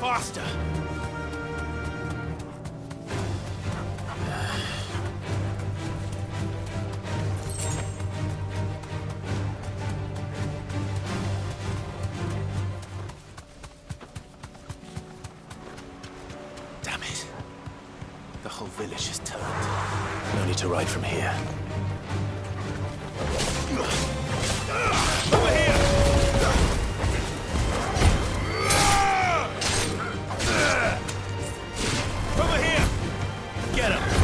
[SPEAKER 1] Faster! Damn it. The whole village is turned. No need to ride from here. Over here! Over here! Get him!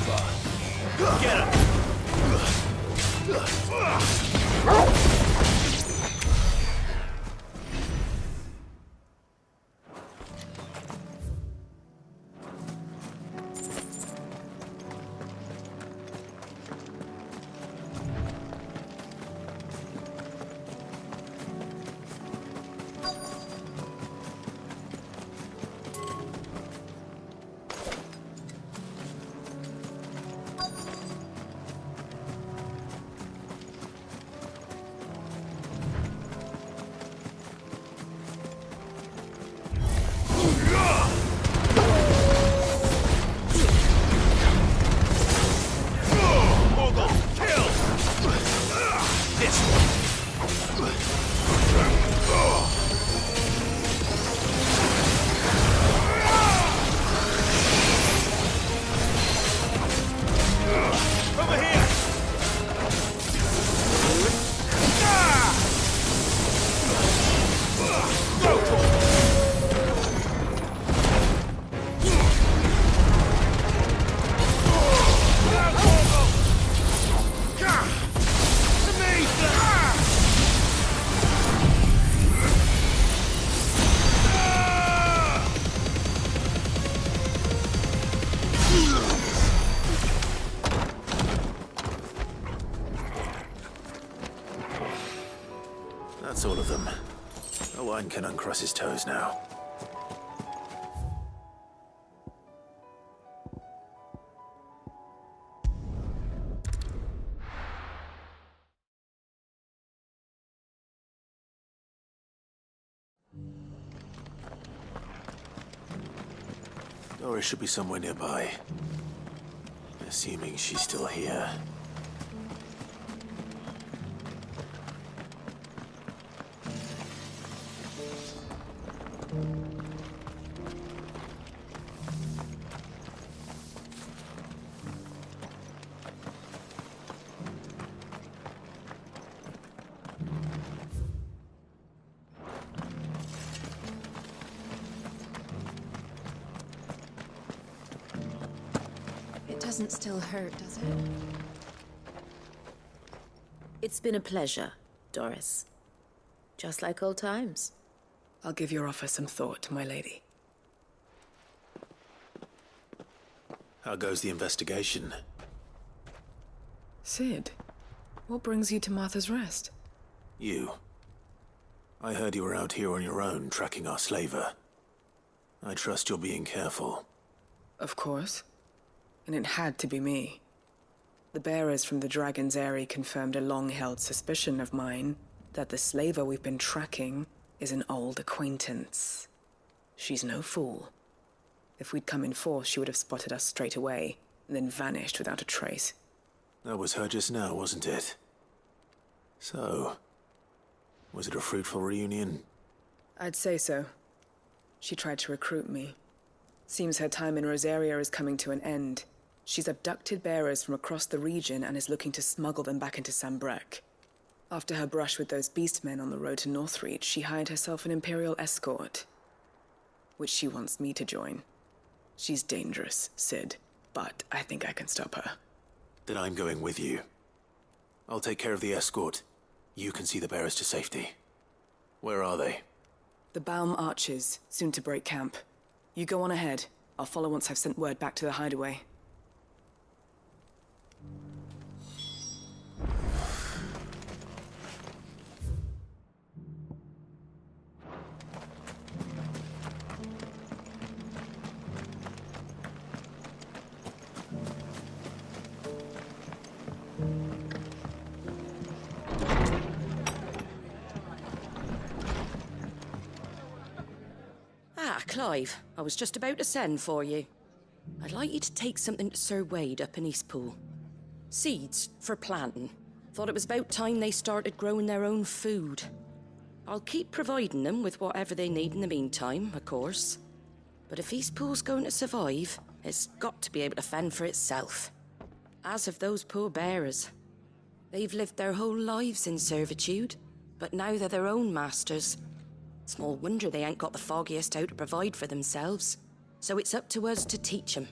[SPEAKER 5] over. Get him!
[SPEAKER 1] That's all of them. Owen can uncross his toes now. Doris should be somewhere nearby. Assuming she's still here.
[SPEAKER 12] It doesn't still hurt, does it?
[SPEAKER 13] It's been a pleasure, Doris. Just like old times.
[SPEAKER 12] I'll give your offer some thought, my lady.
[SPEAKER 1] How goes the investigation?
[SPEAKER 12] Sid, what brings you to Martha's Rest?
[SPEAKER 1] You. I heard you were out here on your own, tracking our slaver. I trust you're being careful.
[SPEAKER 12] Of course. And it had to be me. The bearers from the Dragon's Eyrie confirmed a long-held suspicion of mine that the slaver we've been tracking is an old acquaintance. She's no fool. If we'd come in force, she would have spotted us straight away, and then vanished without a trace.
[SPEAKER 1] That was her just now, wasn't it? So, was it a fruitful reunion?
[SPEAKER 12] I'd say so. She tried to recruit me. Seems her time in Rosaria is coming to an end. She's abducted bearers from across the region and is looking to smuggle them back into Sambrek. After her brush with those beastmen on the road to Northreach, she hired herself an Imperial escort, which she wants me to join. She's dangerous, Sid, but I think I can stop her.
[SPEAKER 1] Then I'm going with you. I'll take care of the escort. You can see the bearers to safety. Where are they?
[SPEAKER 12] The Baum Archers, soon to break camp. You go on ahead. I'll follow once I've sent word back to the hideaway.
[SPEAKER 13] Ah, Clive, I was just about to send for you. I'd like you to take something to Sir Wade up in Eastpool. Seeds for planting. Thought it was about time they started growing their own food. I'll keep providing them with whatever they need in the meantime, of course. But if Eastpool's going to survive, it's got to be able to fend for itself. As of those poor bearers. They've lived their whole lives in servitude, but now they're their own masters. Small wonder they ain't got the foggiest how to provide for themselves. So it's up to us to teach them.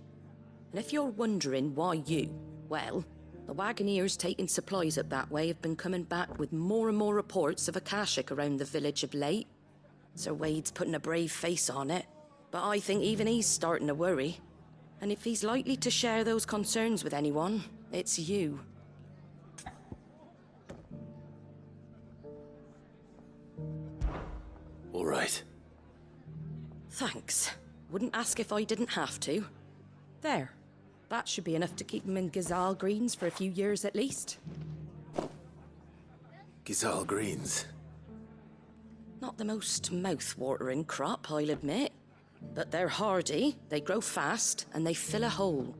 [SPEAKER 13] And if you're wondering why you, well, the Wagoneers taking supplies up that way have been coming back with more and more reports of Akashic around the village of late. Sir Wade's putting a brave face on it, but I think even he's starting to worry. And if he's likely to share those concerns with anyone, it's you.
[SPEAKER 1] All right.
[SPEAKER 13] Thanks. Wouldn't ask if I didn't have to. There. That should be enough to keep him in Gazal Greens for a few years at least.
[SPEAKER 1] Gazal Greens.
[SPEAKER 13] Not the most mouth-watering crop, I'll admit. But they're hardy, they grow fast, and they fill a hole.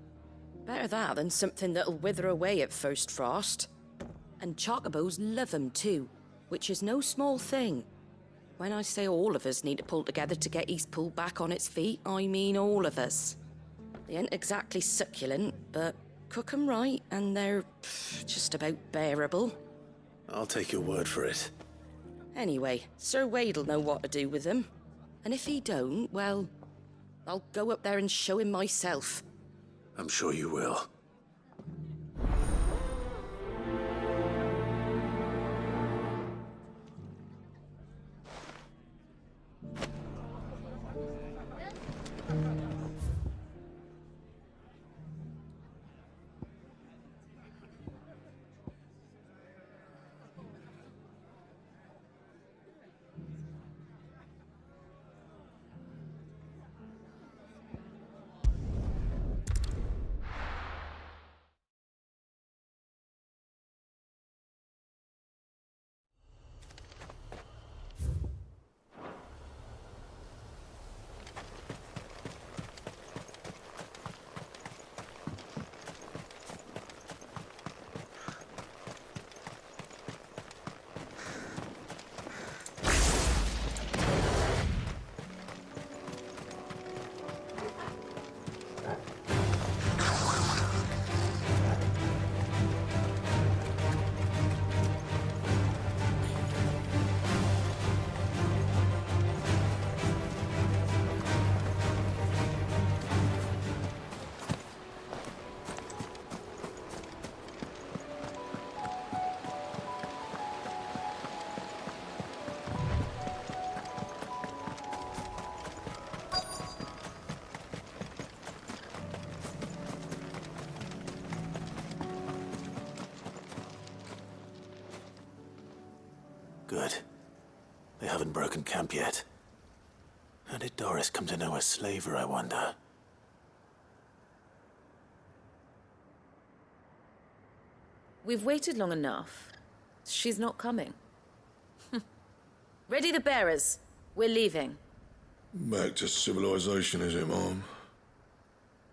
[SPEAKER 13] Better that than something that'll wither away at first frost. And chocobos love 'em too, which is no small thing. When I say all of us need to pull together to get Eastpool back on its feet, I mean all of us. They ain't exactly succulent, but cook 'em right, and they're just about bearable.
[SPEAKER 1] I'll take your word for it.
[SPEAKER 13] Anyway, Sir Wade'll know what to do with them. And if he don't, well, I'll go up there and show him myself.
[SPEAKER 1] I'm sure you will. Good. They haven't broken camp yet. How did Doris come to know a slaver, I wonder?
[SPEAKER 14] We've waited long enough. She's not coming. Ready the bearers. We're leaving.
[SPEAKER 4] Back to civilization, is it, Mom?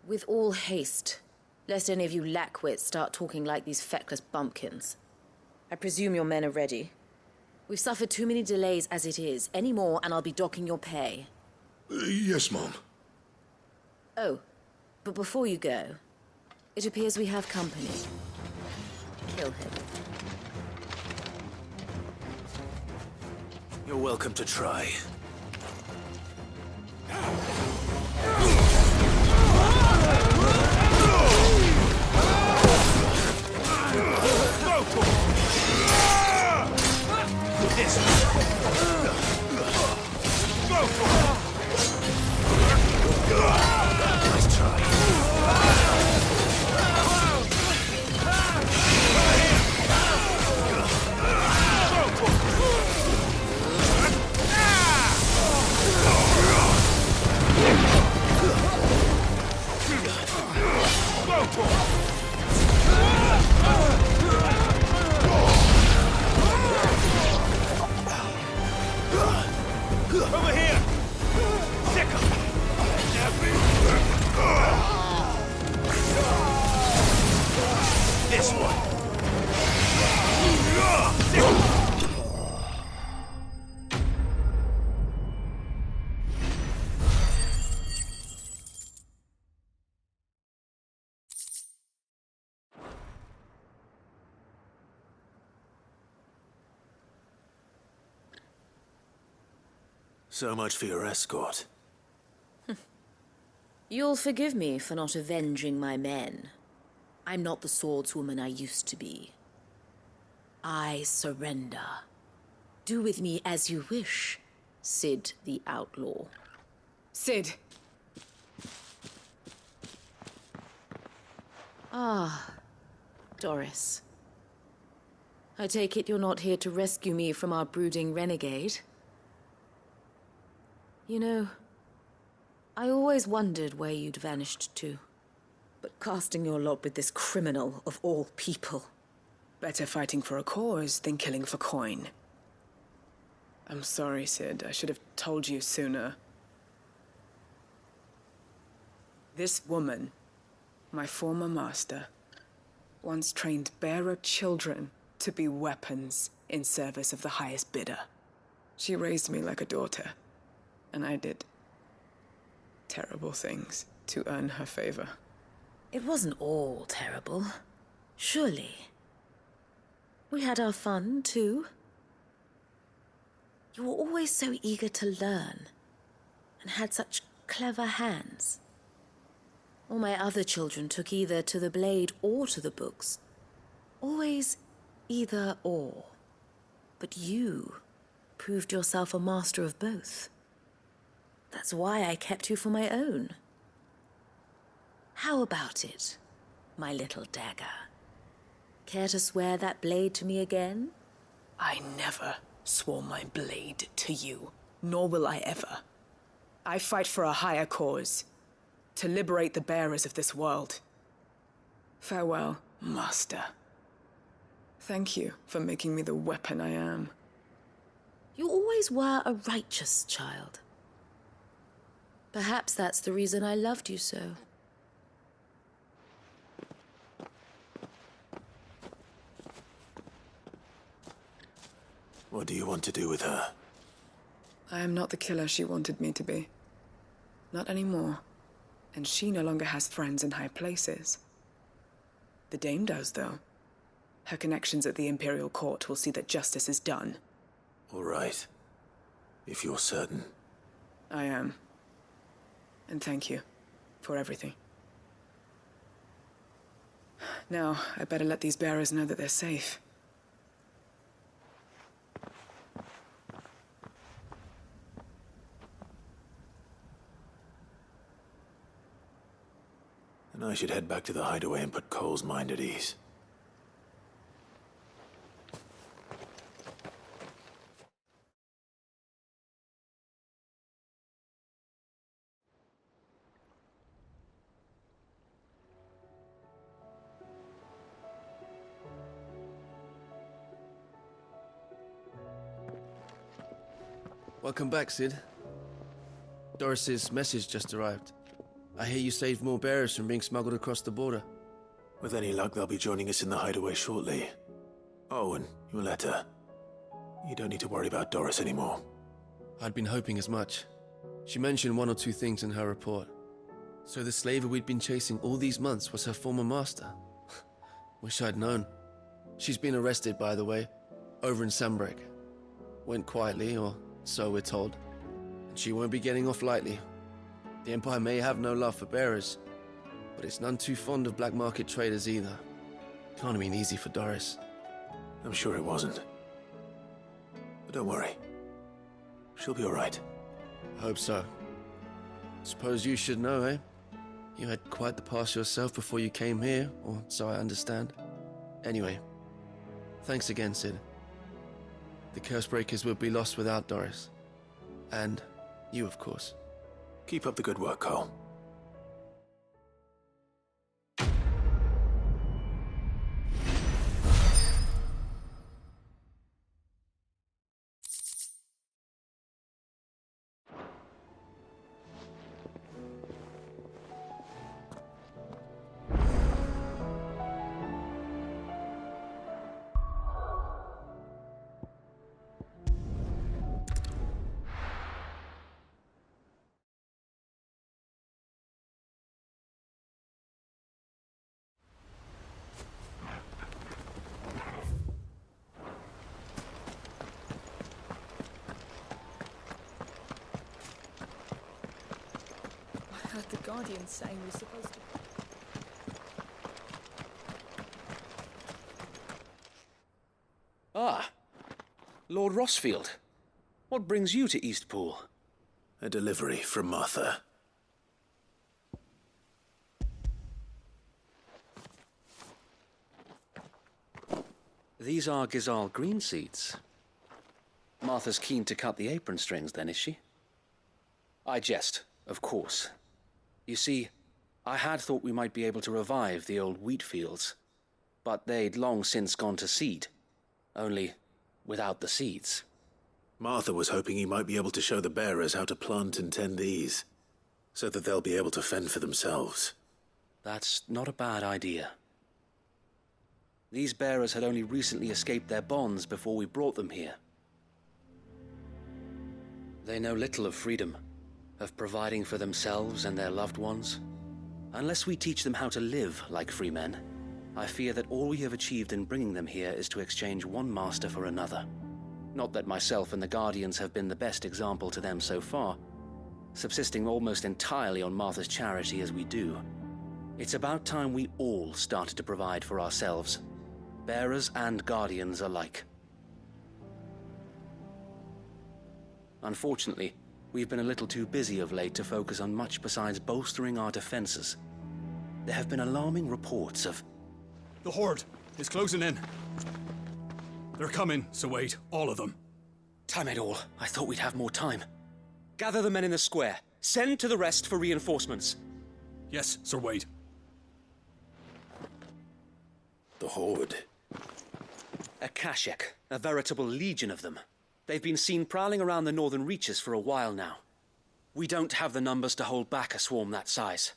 [SPEAKER 14] With all haste. Lest any of you lackwits start talking like these feckless bumpkins. I presume your men are ready. We've suffered too many delays as it is. Any more and I'll be docking your pay.
[SPEAKER 4] Yes, Mom.
[SPEAKER 14] Oh, but before you go, it appears we have company. Kill him.
[SPEAKER 1] You're welcome to try. Nice try.
[SPEAKER 15] Over here! Sick 'em! This one!
[SPEAKER 1] So much for your escort.
[SPEAKER 14] You'll forgive me for not avenging my men. I'm not the swordswoman I used to be. I surrender. Do with me as you wish, Cid the Outlaw.
[SPEAKER 12] Cid!
[SPEAKER 14] Ah, Doris. I take it you're not here to rescue me from our brooding renegade? You know, I always wondered where you'd vanished to. But casting your lot with this criminal of all people.
[SPEAKER 12] Better fighting for a cause than killing for coin. I'm sorry, Cid. I should have told you sooner. This woman, my former master, once trained bearer children to be weapons in service of the highest bidder. She raised me like a daughter, and I did terrible things to earn her favor.
[SPEAKER 14] It wasn't all terrible, surely. We had our fun, too. You were always so eager to learn, and had such clever hands. All my other children took either to the blade or to the books. Always either or. But you proved yourself a master of both. That's why I kept you for my own. How about it, my little dagger? Care to swear that blade to me again?
[SPEAKER 12] I never swore my blade to you, nor will I ever. I fight for a higher cause, to liberate the bearers of this world. Farewell, Master. Thank you for making me the weapon I am.
[SPEAKER 14] You always were a righteous child. Perhaps that's the reason I loved you so.
[SPEAKER 1] What do you want to do with her?
[SPEAKER 12] I am not the killer she wanted me to be. Not anymore. And she no longer has friends in high places. The Dame does, though. Her connections at the Imperial Court will see that justice is done.
[SPEAKER 1] All right. If you're certain.
[SPEAKER 12] I am. And thank you for everything. Now, I better let these bearers know that they're safe.
[SPEAKER 1] And I should head back to the hideaway and put Cole's mind at ease.
[SPEAKER 16] Welcome back, Cid. Doris's message just arrived. I hear you saved more bearers from being smuggled across the border.
[SPEAKER 1] With any luck, they'll be joining us in the hideaway shortly. Oh, and your letter. You don't need to worry about Doris anymore.
[SPEAKER 16] I'd been hoping as much. She mentioned one or two things in her report. So the slaver we'd been chasing all these months was her former master. Wish I'd known. She's been arrested, by the way, over in Sandbreak. Went quietly, or so we're told. And she won't be getting off lightly. The Empire may have no love for bearers, but it's none too fond of black market traders either. Can't have been easy for Doris.
[SPEAKER 1] I'm sure it wasn't. But don't worry. She'll be all right.
[SPEAKER 16] I hope so. Suppose you should know, eh? You had quite the past yourself before you came here, or so I understand. Anyway, thanks again, Cid. The Cursebreakers would be lost without Doris. And you, of course.
[SPEAKER 1] Keep up the good work, Cole.
[SPEAKER 12] Guardians saying we're supposed to...
[SPEAKER 17] Ah, Lord Rossfield. What brings you to Eastpool?
[SPEAKER 1] A delivery from Martha.
[SPEAKER 17] These are Gizal green seeds. Martha's keen to cut the apron strings then, is she? I jest, of course. You see, I had thought we might be able to revive the old wheat fields, but they'd long since gone to seed, only without the seeds.
[SPEAKER 1] Martha was hoping he might be able to show the bearers how to plant and tend these, so that they'll be able to fend for themselves.
[SPEAKER 17] That's not a bad idea. These bearers had only recently escaped their bonds before we brought them here. They know little of freedom, of providing for themselves and their loved ones. Unless we teach them how to live like free men, I fear that all we have achieved in bringing them here is to exchange one master for another. Not that myself and the Guardians have been the best example to them so far, subsisting almost entirely on Martha's charity as we do. It's about time we all started to provide for ourselves, bearers and Guardians alike. Unfortunately, we've been a little too busy of late to focus on much besides bolstering our defenses. There have been alarming reports of...
[SPEAKER 5] The Horde is closing in. They're coming, so wait, all of them.
[SPEAKER 17] Damn it all, I thought we'd have more time. Gather the men in the square. Send to the rest for reinforcements.
[SPEAKER 5] Yes, Sir Wade.
[SPEAKER 1] The Horde.
[SPEAKER 17] A Kashek, a veritable legion of them. They've been seen prowling around the northern reaches for a while now. We don't have the numbers to hold back a swarm that size.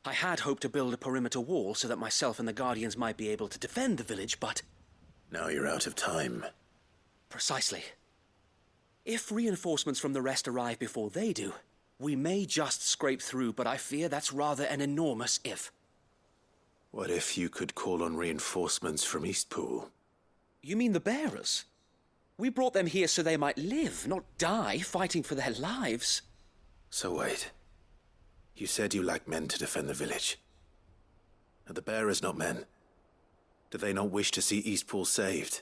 [SPEAKER 17] I had hoped to build a perimeter wall so that myself and the Guardians might be able to defend the village, but...
[SPEAKER 1] Now you're out of time.
[SPEAKER 17] Precisely. If reinforcements from the rest arrive before they do, we may just scrape through, but I fear that's rather an enormous if.
[SPEAKER 1] What if you could call on reinforcements from Eastpool?
[SPEAKER 17] You mean the bearers? We brought them here so they might live, not die fighting for their lives.
[SPEAKER 1] So wait. You said you lack men to defend the village. Are the bearers not men? Do they not wish to see Eastpool saved?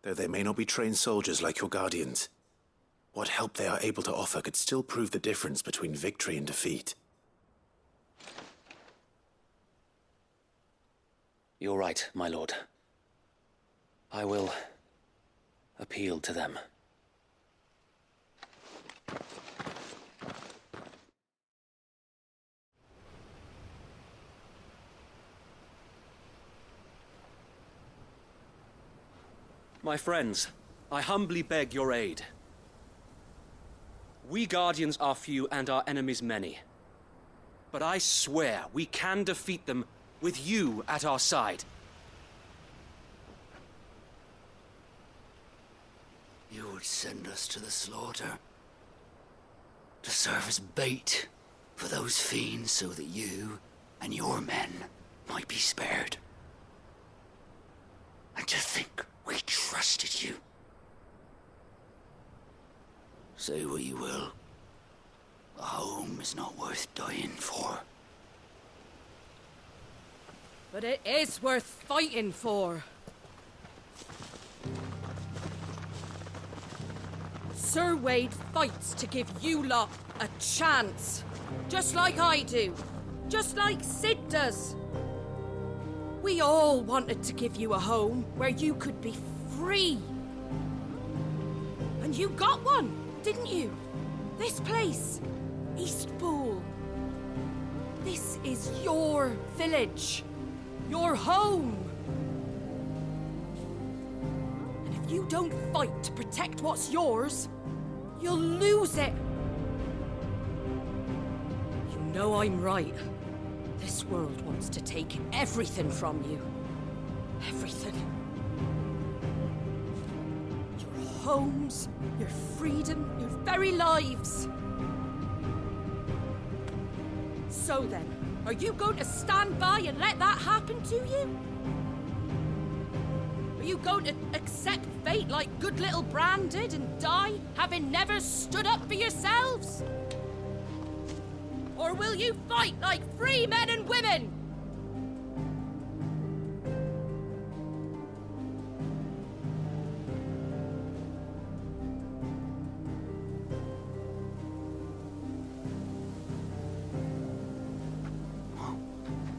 [SPEAKER 1] Though they may not be trained soldiers like your Guardians. What help they are able to offer could still prove the difference between victory and defeat.
[SPEAKER 17] You're right, my lord. I will appeal to them. My friends, I humbly beg your aid. We Guardians are few and our enemies many. But I swear we can defeat them with you at our side.
[SPEAKER 18] You would send us to the slaughter, to serve as bait for those fiends so that you and your men might be spared. And to think we trusted you. Say what you will, a home is not worth dying for.
[SPEAKER 13] But it is worth fighting for. Sir Wade fights to give you lot a chance. Just like I do. Just like Sid does. We all wanted to give you a home where you could be free. And you got one, didn't you? This place, Eastpool. This is your village. Your home. And if you don't fight to protect what's yours, you'll lose it. You know I'm right. This world wants to take everything from you. Everything. Your homes, your freedom, your very lives. So then, are you going to stand by and let that happen to you? Are you going to accept fate like good little Bran did and die, having never stood up for yourselves? Or will you fight like free men and women?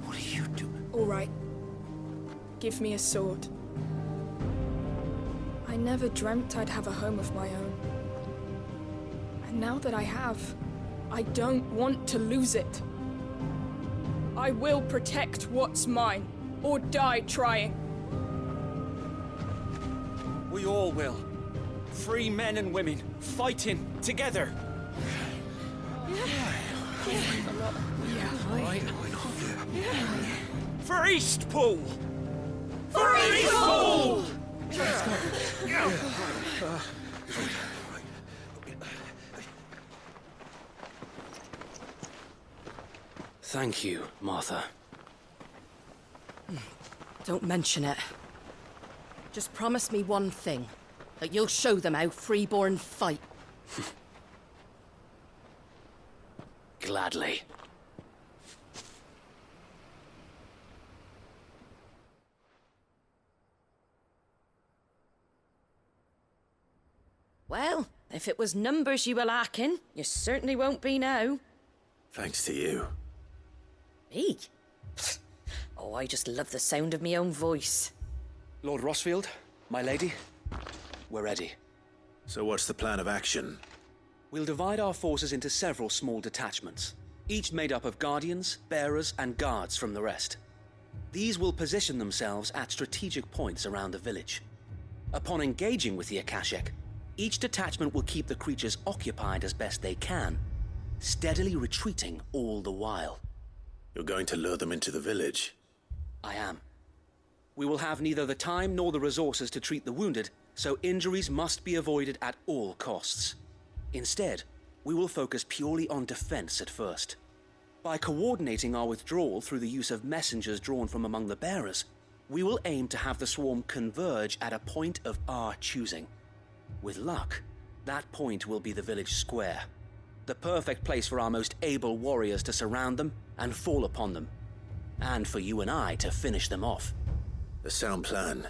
[SPEAKER 18] What are you doing?
[SPEAKER 12] All right. Give me a sword. I never dreamt I'd have a home of my own. And now that I have, I don't want to lose it. I will protect what's mine, or die trying.
[SPEAKER 11] We all will. Free men and women, fighting together. For Eastpool! For Eastpool!
[SPEAKER 17] Thank you, Martha.
[SPEAKER 13] Don't mention it. Just promise me one thing. That you'll show them how freeborn fight.
[SPEAKER 17] Gladly.
[SPEAKER 13] Well, if it was numbers you were lacking, you certainly won't be now.
[SPEAKER 1] Thanks to you.
[SPEAKER 13] Me? Oh, I just love the sound of my own voice.
[SPEAKER 17] Lord Rossfield, my lady, we're ready.
[SPEAKER 1] So what's the plan of action?
[SPEAKER 17] We'll divide our forces into several small detachments, each made up of guardians, bearers, and guards from the rest. These will position themselves at strategic points around the village. Upon engaging with the Akashic, each detachment will keep the creatures occupied as best they can, steadily retreating all the while.
[SPEAKER 1] You're going to lure them into the village?
[SPEAKER 17] I am. We will have neither the time nor the resources to treat the wounded, so injuries must be avoided at all costs. Instead, we will focus purely on defense at first. By coordinating our withdrawal through the use of messengers drawn from among the bearers, we will aim to have the swarm converge at a point of our choosing. With luck, that point will be the village square, the perfect place for our most able warriors to surround them and fall upon them, and for you and I to finish them off.
[SPEAKER 1] A sound plan,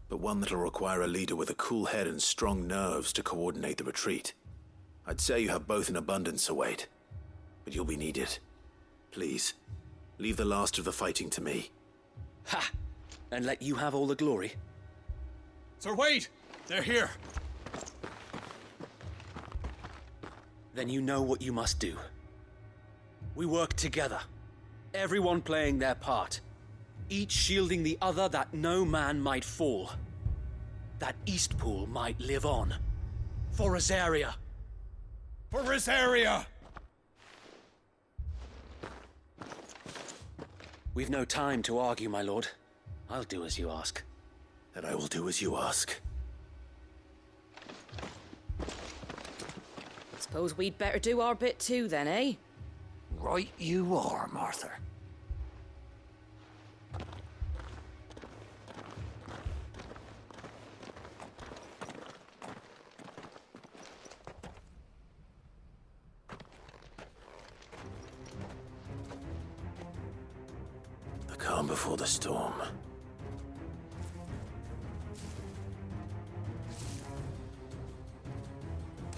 [SPEAKER 1] but one that'll require a leader with a cool head and strong nerves to coordinate the retreat. I'd say you have both in abundance await, but you'll be needed. Please, leave the last of the fighting to me.
[SPEAKER 17] Ha! And let you have all the glory.
[SPEAKER 5] Sir Wade! They're here!
[SPEAKER 17] Then you know what you must do. We work together, everyone playing their part, each shielding the other that no man might fall, that Eastpool might live on. For Rosaria!
[SPEAKER 5] For Rosaria!
[SPEAKER 17] We've no time to argue, my lord. I'll do as you ask.
[SPEAKER 1] And I will do as you ask.
[SPEAKER 13] Suppose we'd better do our bit too then, eh?
[SPEAKER 18] Right you are, Martha.
[SPEAKER 1] The calm before the storm.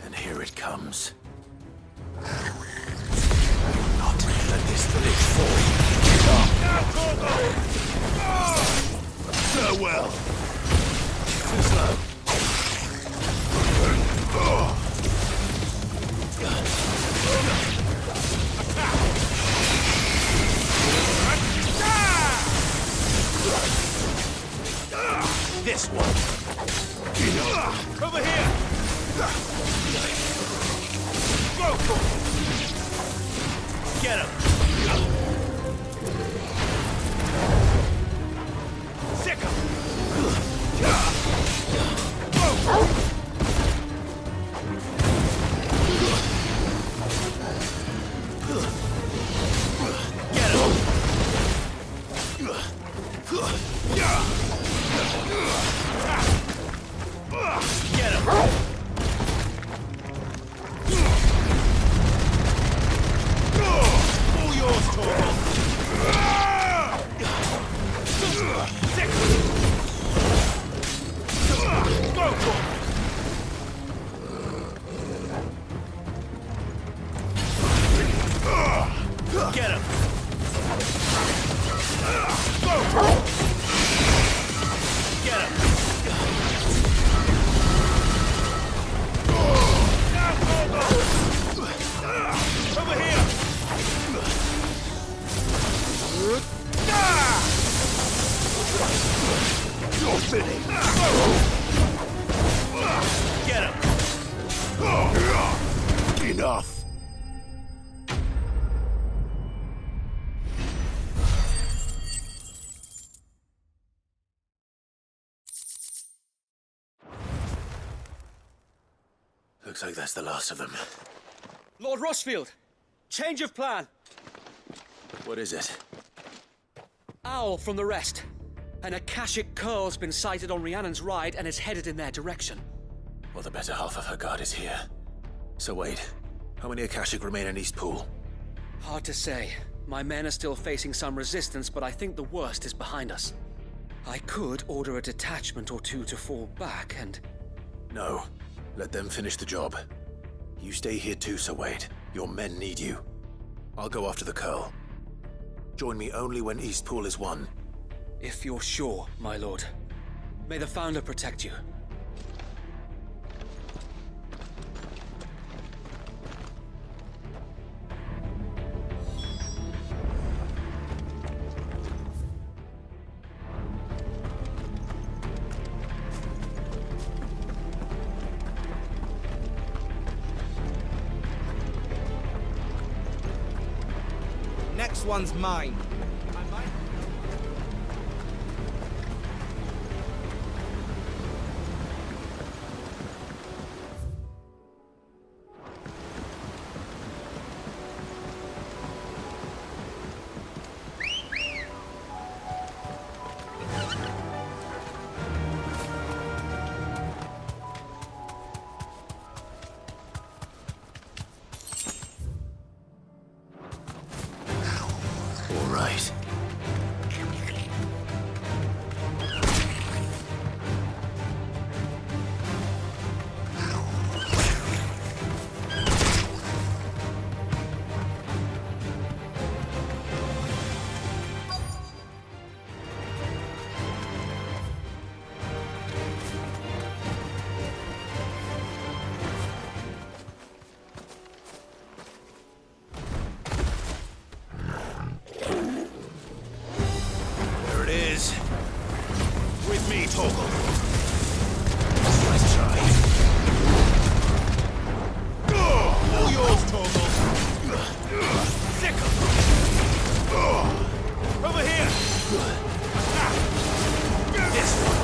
[SPEAKER 1] And here it comes. Not let this village fall. Farewell. Too slow. This one.
[SPEAKER 15] Over here! Go! Get him! Sick him! Get him! Get him! Go! Get him! Go! Get him! Over here! You're finished! Get him! Enough!
[SPEAKER 1] Looks like that's the last of them.
[SPEAKER 2] Lord Rossfield, change of plan.
[SPEAKER 1] What is it?
[SPEAKER 2] Owl from the rest. An Akashic curl's been sighted on Rhiannon's ride and is headed in their direction.
[SPEAKER 1] Well, the better half of her guard is here. So wait, how many Akashic remain in East Pool?
[SPEAKER 2] Hard to say. My men are still facing some resistance, but I think the worst is behind us. I could order a detachment or two to fall back and...
[SPEAKER 1] No. Let them finish the job. You stay here too, Sir Wade. Your men need you. I'll go after the Curl. Join me only when East Pool is won.
[SPEAKER 2] If you're sure, my lord. May the Founder protect you.
[SPEAKER 19] Next one's mine.
[SPEAKER 1] All right. With me, Torgal. Nice try. All yours, Torgal. Sick 'em. Over here. This one.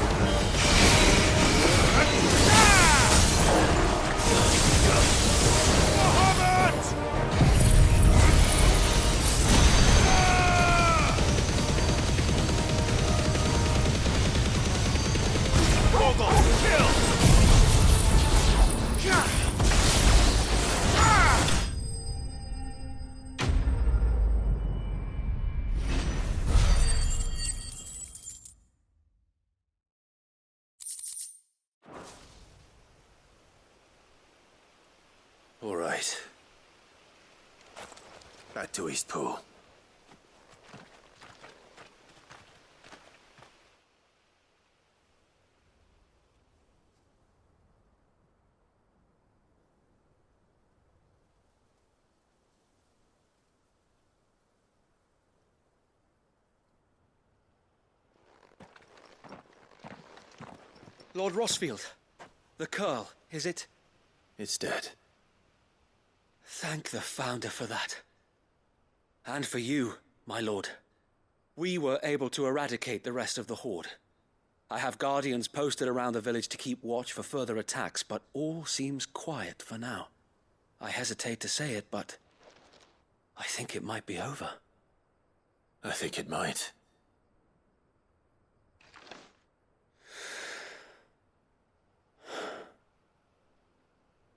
[SPEAKER 1] All right. Back to East Pool.
[SPEAKER 2] Lord Rossfield, the Curl, is it?
[SPEAKER 1] It's dead.
[SPEAKER 2] Thank the Founder for that. And for you, my lord. We were able to eradicate the rest of the Horde. I have guardians posted around the village to keep watch for further attacks, but all seems quiet for now. I hesitate to say it, but I think it might be over.
[SPEAKER 1] I think it might.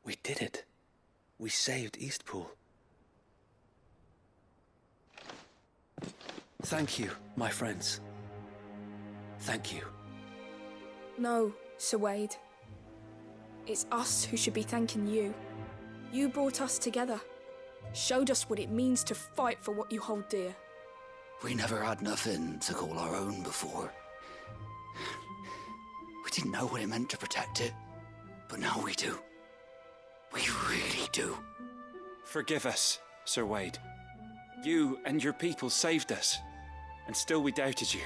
[SPEAKER 2] We did it. We saved Eastpool. Thank you, my friends.
[SPEAKER 17] Thank you.
[SPEAKER 20] No, Sir Wade. It's us who should be thanking you. You brought us together. Showed us what it means to fight for what you hold dear.
[SPEAKER 18] We never had nothing to call our own before. We didn't know what it meant to protect it, but now we do. We really do.
[SPEAKER 21] Forgive us, Sir Wade. You and your people saved us, and still we doubted you.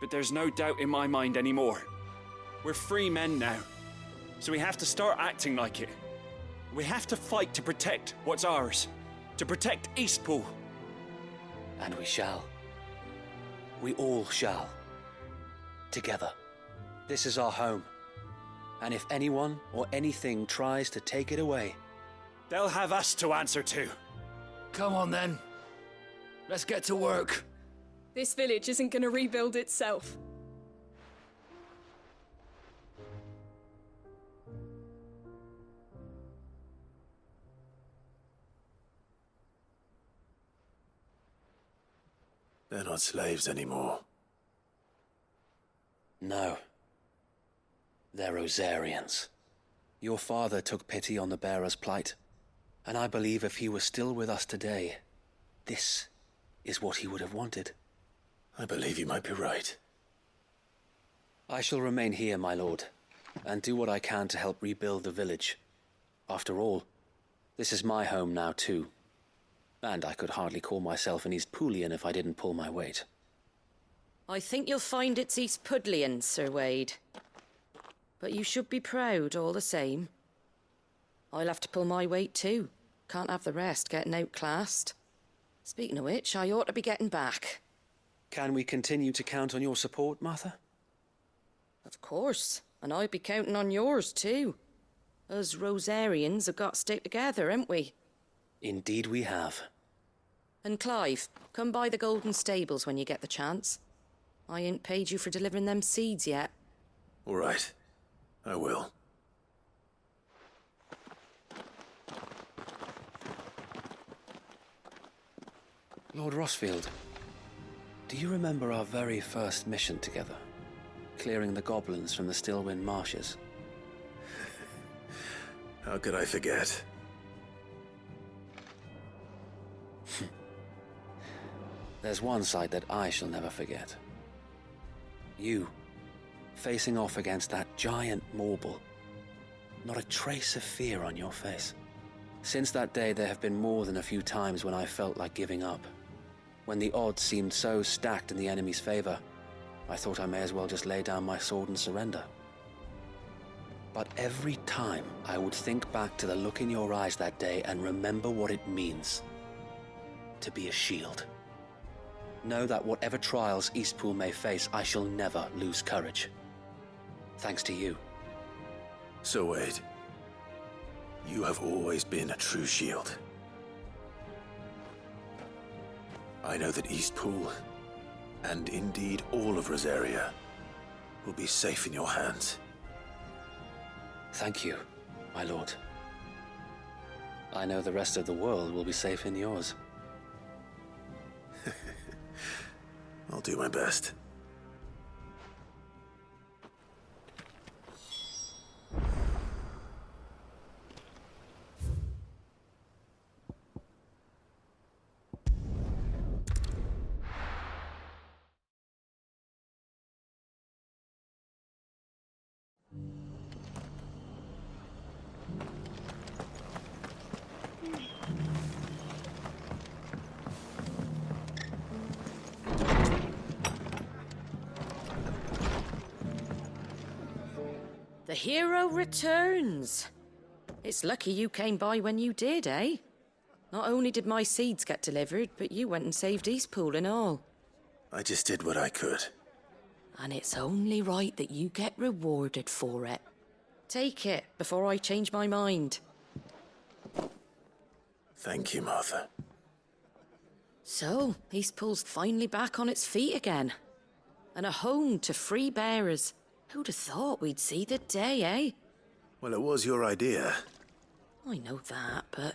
[SPEAKER 21] But there's no doubt in my mind anymore. We're free men now, so we have to start acting like it. We have to fight to protect what's ours, to protect Eastpool.
[SPEAKER 17] And we shall. We all shall. Together. This is our home. And if anyone or anything tries to take it away,
[SPEAKER 21] they'll have us to answer to.
[SPEAKER 18] Come on then. Let's get to work.
[SPEAKER 20] This village isn't going to rebuild itself.
[SPEAKER 1] They're not slaves anymore.
[SPEAKER 17] No. They're Rosarians. Your father took pity on the bearer's plight, and I believe if he were still with us today, this is what he would have wanted.
[SPEAKER 1] I believe you might be right.
[SPEAKER 17] I shall remain here, my lord, and do what I can to help rebuild the village. After all, this is my home now too. And I could hardly call myself an Eastpoolian if I didn't pull my weight.
[SPEAKER 13] I think you'll find it's Eastpudlian, Sir Wade. But you should be proud all the same. I'll have to pull my weight too. Can't have the rest getting outclassed. Speaking of which, I ought to be getting back.
[SPEAKER 17] Can we continue to count on your support, Martha?
[SPEAKER 13] Of course, and I'll be counting on yours too. Us Rosarians have got to stick together, haven't we?
[SPEAKER 17] Indeed we have.
[SPEAKER 13] And Clive, come by the Golden Stables when you get the chance. I ain't paid you for delivering them seeds yet.
[SPEAKER 1] All right. I will.
[SPEAKER 17] Lord Rossfield, do you remember our very first mission together? Clearing the goblins from the Stillwind marshes?
[SPEAKER 1] How could I forget?
[SPEAKER 17] There's one sight that I shall never forget. You, facing off against that giant Morble. Not a trace of fear on your face. Since that day, there have been more than a few times when I felt like giving up. When the odds seemed so stacked in the enemy's favor, I thought I may as well just lay down my sword and surrender. But every time I would think back to the look in your eyes that day and remember what it means to be a shield. Know that whatever trials Eastpool may face, I shall never lose courage. Thanks to you.
[SPEAKER 1] So Wade, you have always been a true shield. I know that Eastpool, and indeed all of Rosaria, will be safe in your hands.
[SPEAKER 17] Thank you, my lord. I know the rest of the world will be safe in yours.
[SPEAKER 1] I'll do my best.
[SPEAKER 13] The hero returns. It's lucky you came by when you did, eh? Not only did my seeds get delivered, but you went and saved Eastpool and all.
[SPEAKER 1] I just did what I could.
[SPEAKER 13] And it's only right that you get rewarded for it. Take it before I change my mind.
[SPEAKER 1] Thank you, Martha.
[SPEAKER 13] So, Eastpool's finally back on its feet again. And a home to free bearers. Who'd have thought we'd see the day, eh?
[SPEAKER 1] Well, it was your idea.
[SPEAKER 13] I know that, but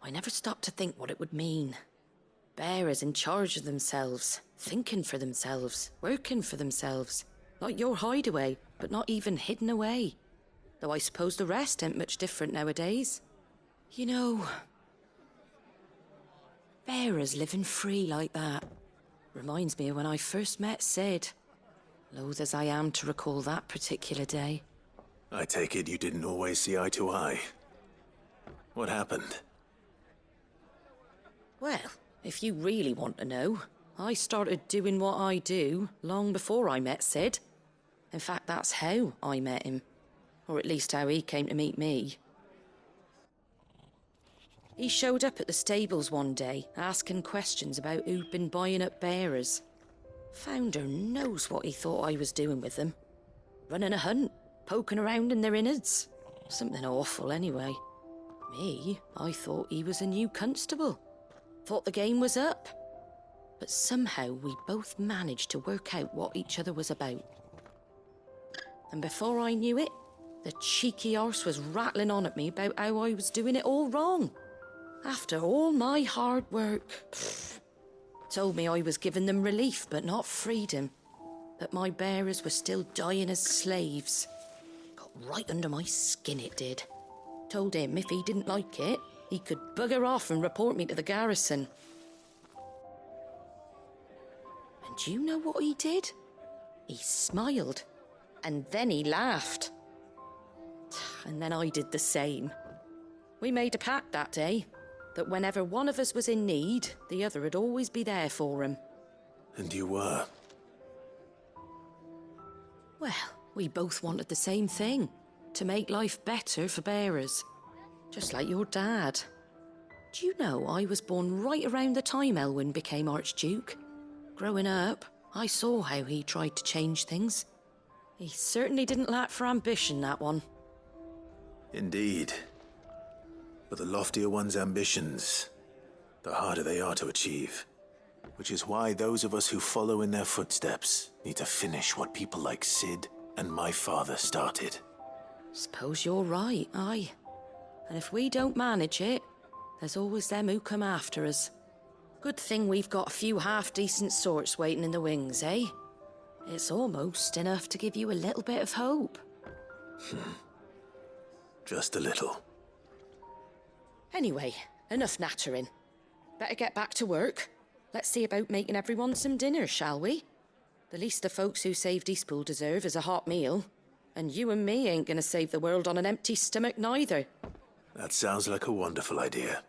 [SPEAKER 13] I never stopped to think what it would mean. Bearers in charge of themselves, thinking for themselves, working for themselves. Like your hideaway, but not even hidden away. Though I suppose the rest ain't much different nowadays. You know, bearers living free like that reminds me of when I first met Sid. Loath as I am to recall that particular day.
[SPEAKER 1] I take it you didn't always see eye to eye. What happened?
[SPEAKER 13] Well, if you really want to know, I started doing what I do long before I met Sid. In fact, that's how I met him. Or at least how he came to meet me. He showed up at the stables one day, asking questions about who'd been buying up bearers. Founder knows what he thought I was doing with them. Running a hunt, poking around in their innards. Something awful anyway. Me, I thought he was a new constable. Thought the game was up. But somehow we both managed to work out what each other was about. And before I knew it, the cheeky arse was rattling on at me about how I was doing it all wrong. After all my hard work. Told me I was giving them relief, but not freedom. That my bearers were still dying as slaves. Got right under my skin, it did. Told him if he didn't like it, he could bugger off and report me to the garrison. And do you know what he did? He smiled. And then he laughed. And then I did the same. We made a pact that day, that whenever one of us was in need, the other would always be there for him.
[SPEAKER 1] And you were?
[SPEAKER 13] Well, we both wanted the same thing, to make life better for bearers. Just like your dad. Do you know I was born right around the time Elwyn became Archduke? Growing up, I saw how he tried to change things. He certainly didn't lack for ambition, that one.
[SPEAKER 1] Indeed. But the loftier one's ambitions, the harder they are to achieve. Which is why those of us who follow in their footsteps need to finish what people like Sid and my father started.
[SPEAKER 13] Suppose you're right, aye. And if we don't manage it, there's always them who come after us. Good thing we've got a few half-decent sorts waiting in the wings, eh? It's almost enough to give you a little bit of hope.
[SPEAKER 1] Just a little.
[SPEAKER 13] Anyway, enough nattering. Better get back to work. Let's see about making everyone some dinner, shall we? The least the folks who saved Eastpool deserve is a hot meal. And you and me ain't gonna save the world on an empty stomach neither.
[SPEAKER 1] That sounds like a wonderful idea.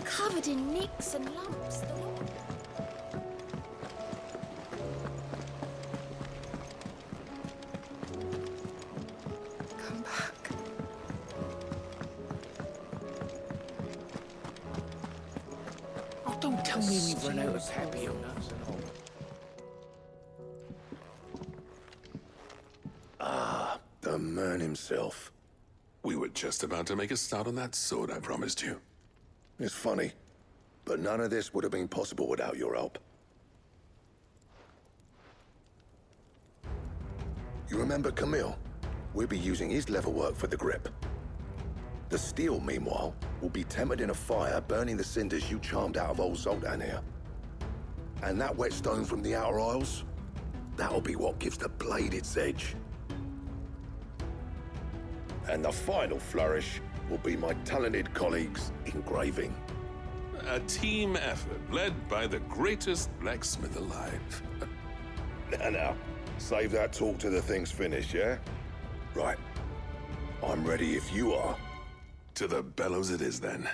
[SPEAKER 9] Covered in nicks and lumps.
[SPEAKER 20] Come back.
[SPEAKER 5] Oh, don't tell me we've run out of papillonas and all.
[SPEAKER 4] Ah, the man himself.
[SPEAKER 3] We were just about to make a start on that sword I promised you.
[SPEAKER 4] It's funny, but none of this would have been possible without your help. You remember Camille? We'll be using his leatherwork for the grip. The steel, meanwhile, will be tempered in a fire burning the cinders you charmed out of old Zoltan here. And that whetstone from the Outer Isles, that'll be what gives the blade its edge. And the final flourish will be my talented colleagues engraving.
[SPEAKER 3] A team effort led by the greatest blacksmith alive.
[SPEAKER 4] Now, save that talk till the thing's finished, yeah? Right. I'm ready if you are.
[SPEAKER 3] To the bellows it is then.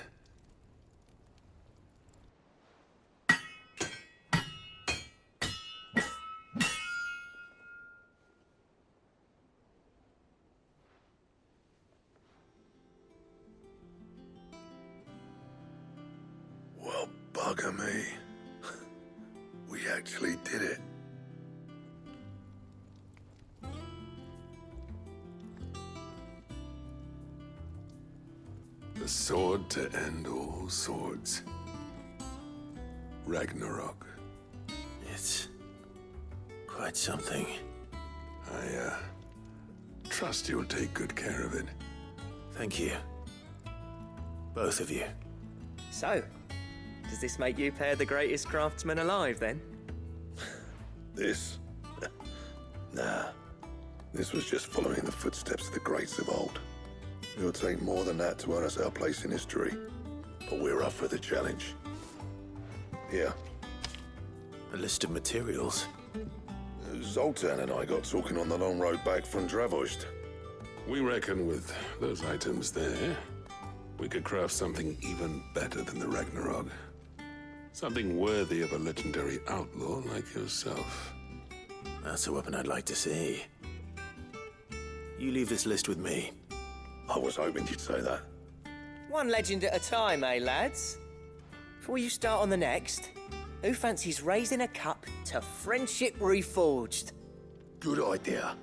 [SPEAKER 4] Bugger me. We actually did it. The sword to end all swords. Ragnarok.
[SPEAKER 1] It's quite something.
[SPEAKER 4] I trust you'll take good care of it.
[SPEAKER 1] Thank you. Both of you.
[SPEAKER 2] So, does this make you pair the greatest craftsman alive, then?
[SPEAKER 4] This? Nah. This was just following the footsteps of the greats of old. It'll take more than that to earn us our place in history. But we're up for the challenge. Here.
[SPEAKER 1] A list of materials.
[SPEAKER 4] Zoltan and I got talking on the long road back from Dravost.
[SPEAKER 3] We reckon with those items there, we could craft something even better than the Ragnarok. Something worthy of a legendary outlaw like yourself.
[SPEAKER 1] That's a weapon I'd like to see. You leave this list with me.
[SPEAKER 4] I was hoping you'd say that.
[SPEAKER 2] One legend at a time, eh, lads? Before you start on the next, who fancies raising a cup to friendship reforged?
[SPEAKER 4] Good idea.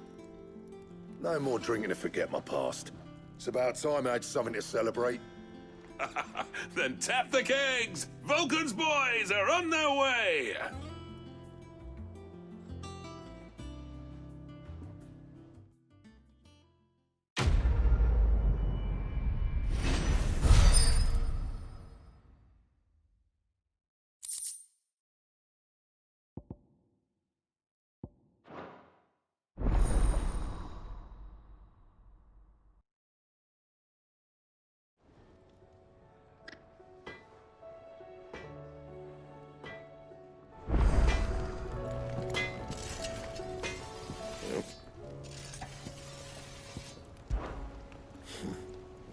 [SPEAKER 4] No more drinking to forget my past. It's about time I had something to celebrate.
[SPEAKER 3] Then tap the kegs! Vulcan's boys are on their way!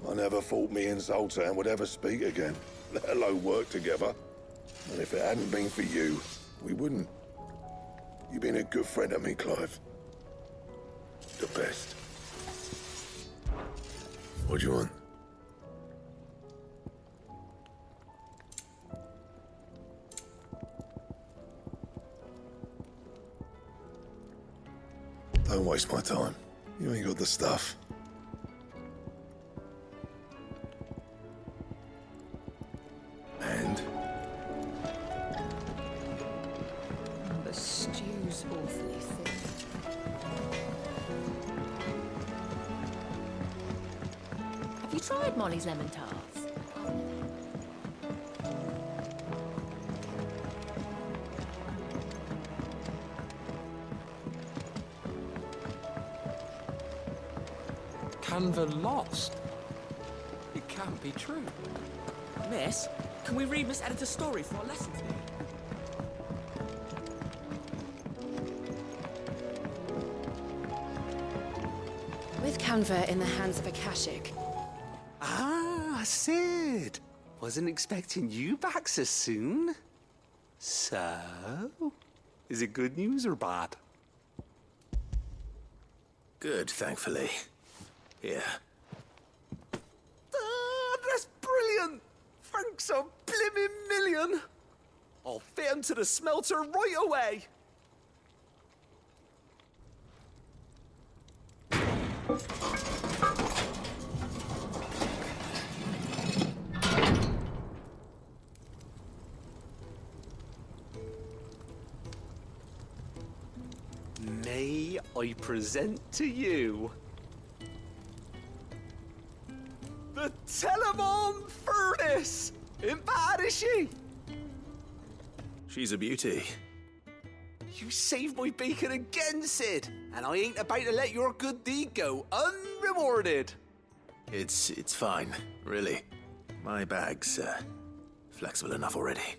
[SPEAKER 4] I never thought me and Zoltan would ever speak again, let alone work together. And if it hadn't been for you, we wouldn't. You've been a good friend to me, Clive. The best. What do you want? Don't waste my time. You ain't got the stuff. And?
[SPEAKER 14] The stew's awfully thin. Have you tried Molly's lemon tarts?
[SPEAKER 21] Canva lost? It can't be true.
[SPEAKER 8] Miss, can we read Miss Editor's story for our lessons?
[SPEAKER 13] With Canva in the hands of Akashic.
[SPEAKER 22] Ah, Sid. Wasn't expecting you back so soon. So, is it good news or bad?
[SPEAKER 1] Good, thankfully. Here.
[SPEAKER 22] Ah, that's brilliant! Thanks a blimmin' million! I'll fit 'em to the smelter right away! May I present to you the Telemon Furnace! Ain't bad, is she?
[SPEAKER 1] She's a beauty.
[SPEAKER 22] You saved my bacon again, Sid, and I ain't about to let your good deed go unrewarded.
[SPEAKER 1] It's fine, really. My bag's flexible enough already.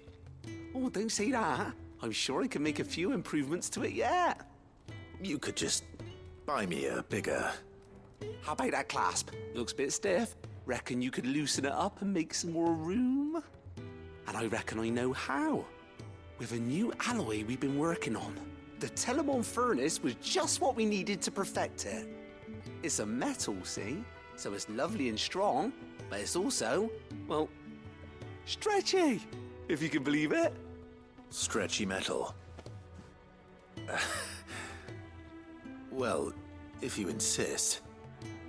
[SPEAKER 22] Oh, don't say that. I'm sure I can make a few improvements to it yet.
[SPEAKER 1] You could just buy me a bigger...
[SPEAKER 22] How about that clasp? Looks a bit stiff. Reckon you could loosen it up and make some more room? And I reckon I know how. With a new alloy we've been working on. The Telemon Furnace was just what we needed to perfect it. It's a metal, see? So it's lovely and strong, but it's also, well, stretchy. if you can believe it.
[SPEAKER 1] Stretchy metal. Well, if you insist.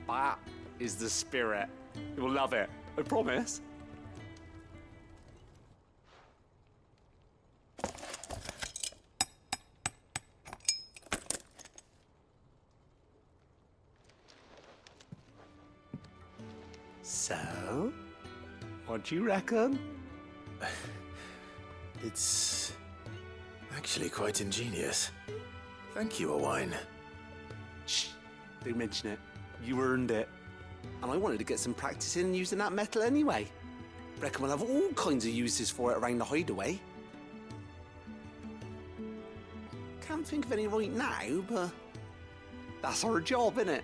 [SPEAKER 22] That is the spirit. You'll love it, I promise. So, what do you reckon?
[SPEAKER 1] It's actually quite ingenious. Thank you, Owain.
[SPEAKER 22] Shh, don't mention it. You earned it. And I wanted to get some practice in using that metal anyway. Reckon we'll have all kinds of uses for it around the hideaway. Can't think of any right now, but that's our job, innit?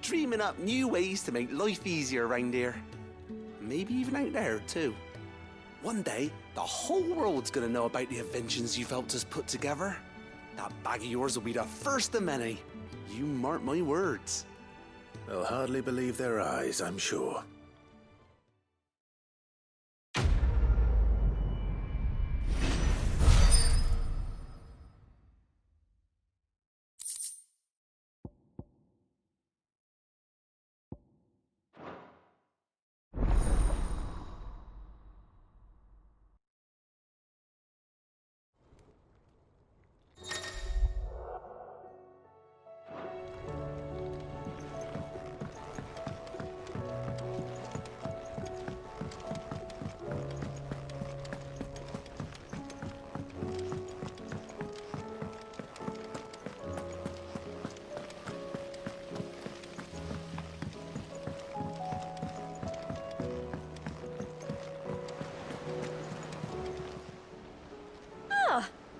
[SPEAKER 22] Dreaming up new ways to make life easier around here. Maybe even out there, too. One day, the whole world's gonna know about the inventions you've helped us put together. That bag of yours will be the first of many. You mark my words.
[SPEAKER 1] They'll hardly believe their eyes, I'm sure.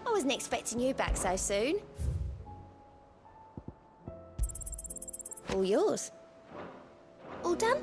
[SPEAKER 9] I wasn't expecting you back so soon. All yours. All done?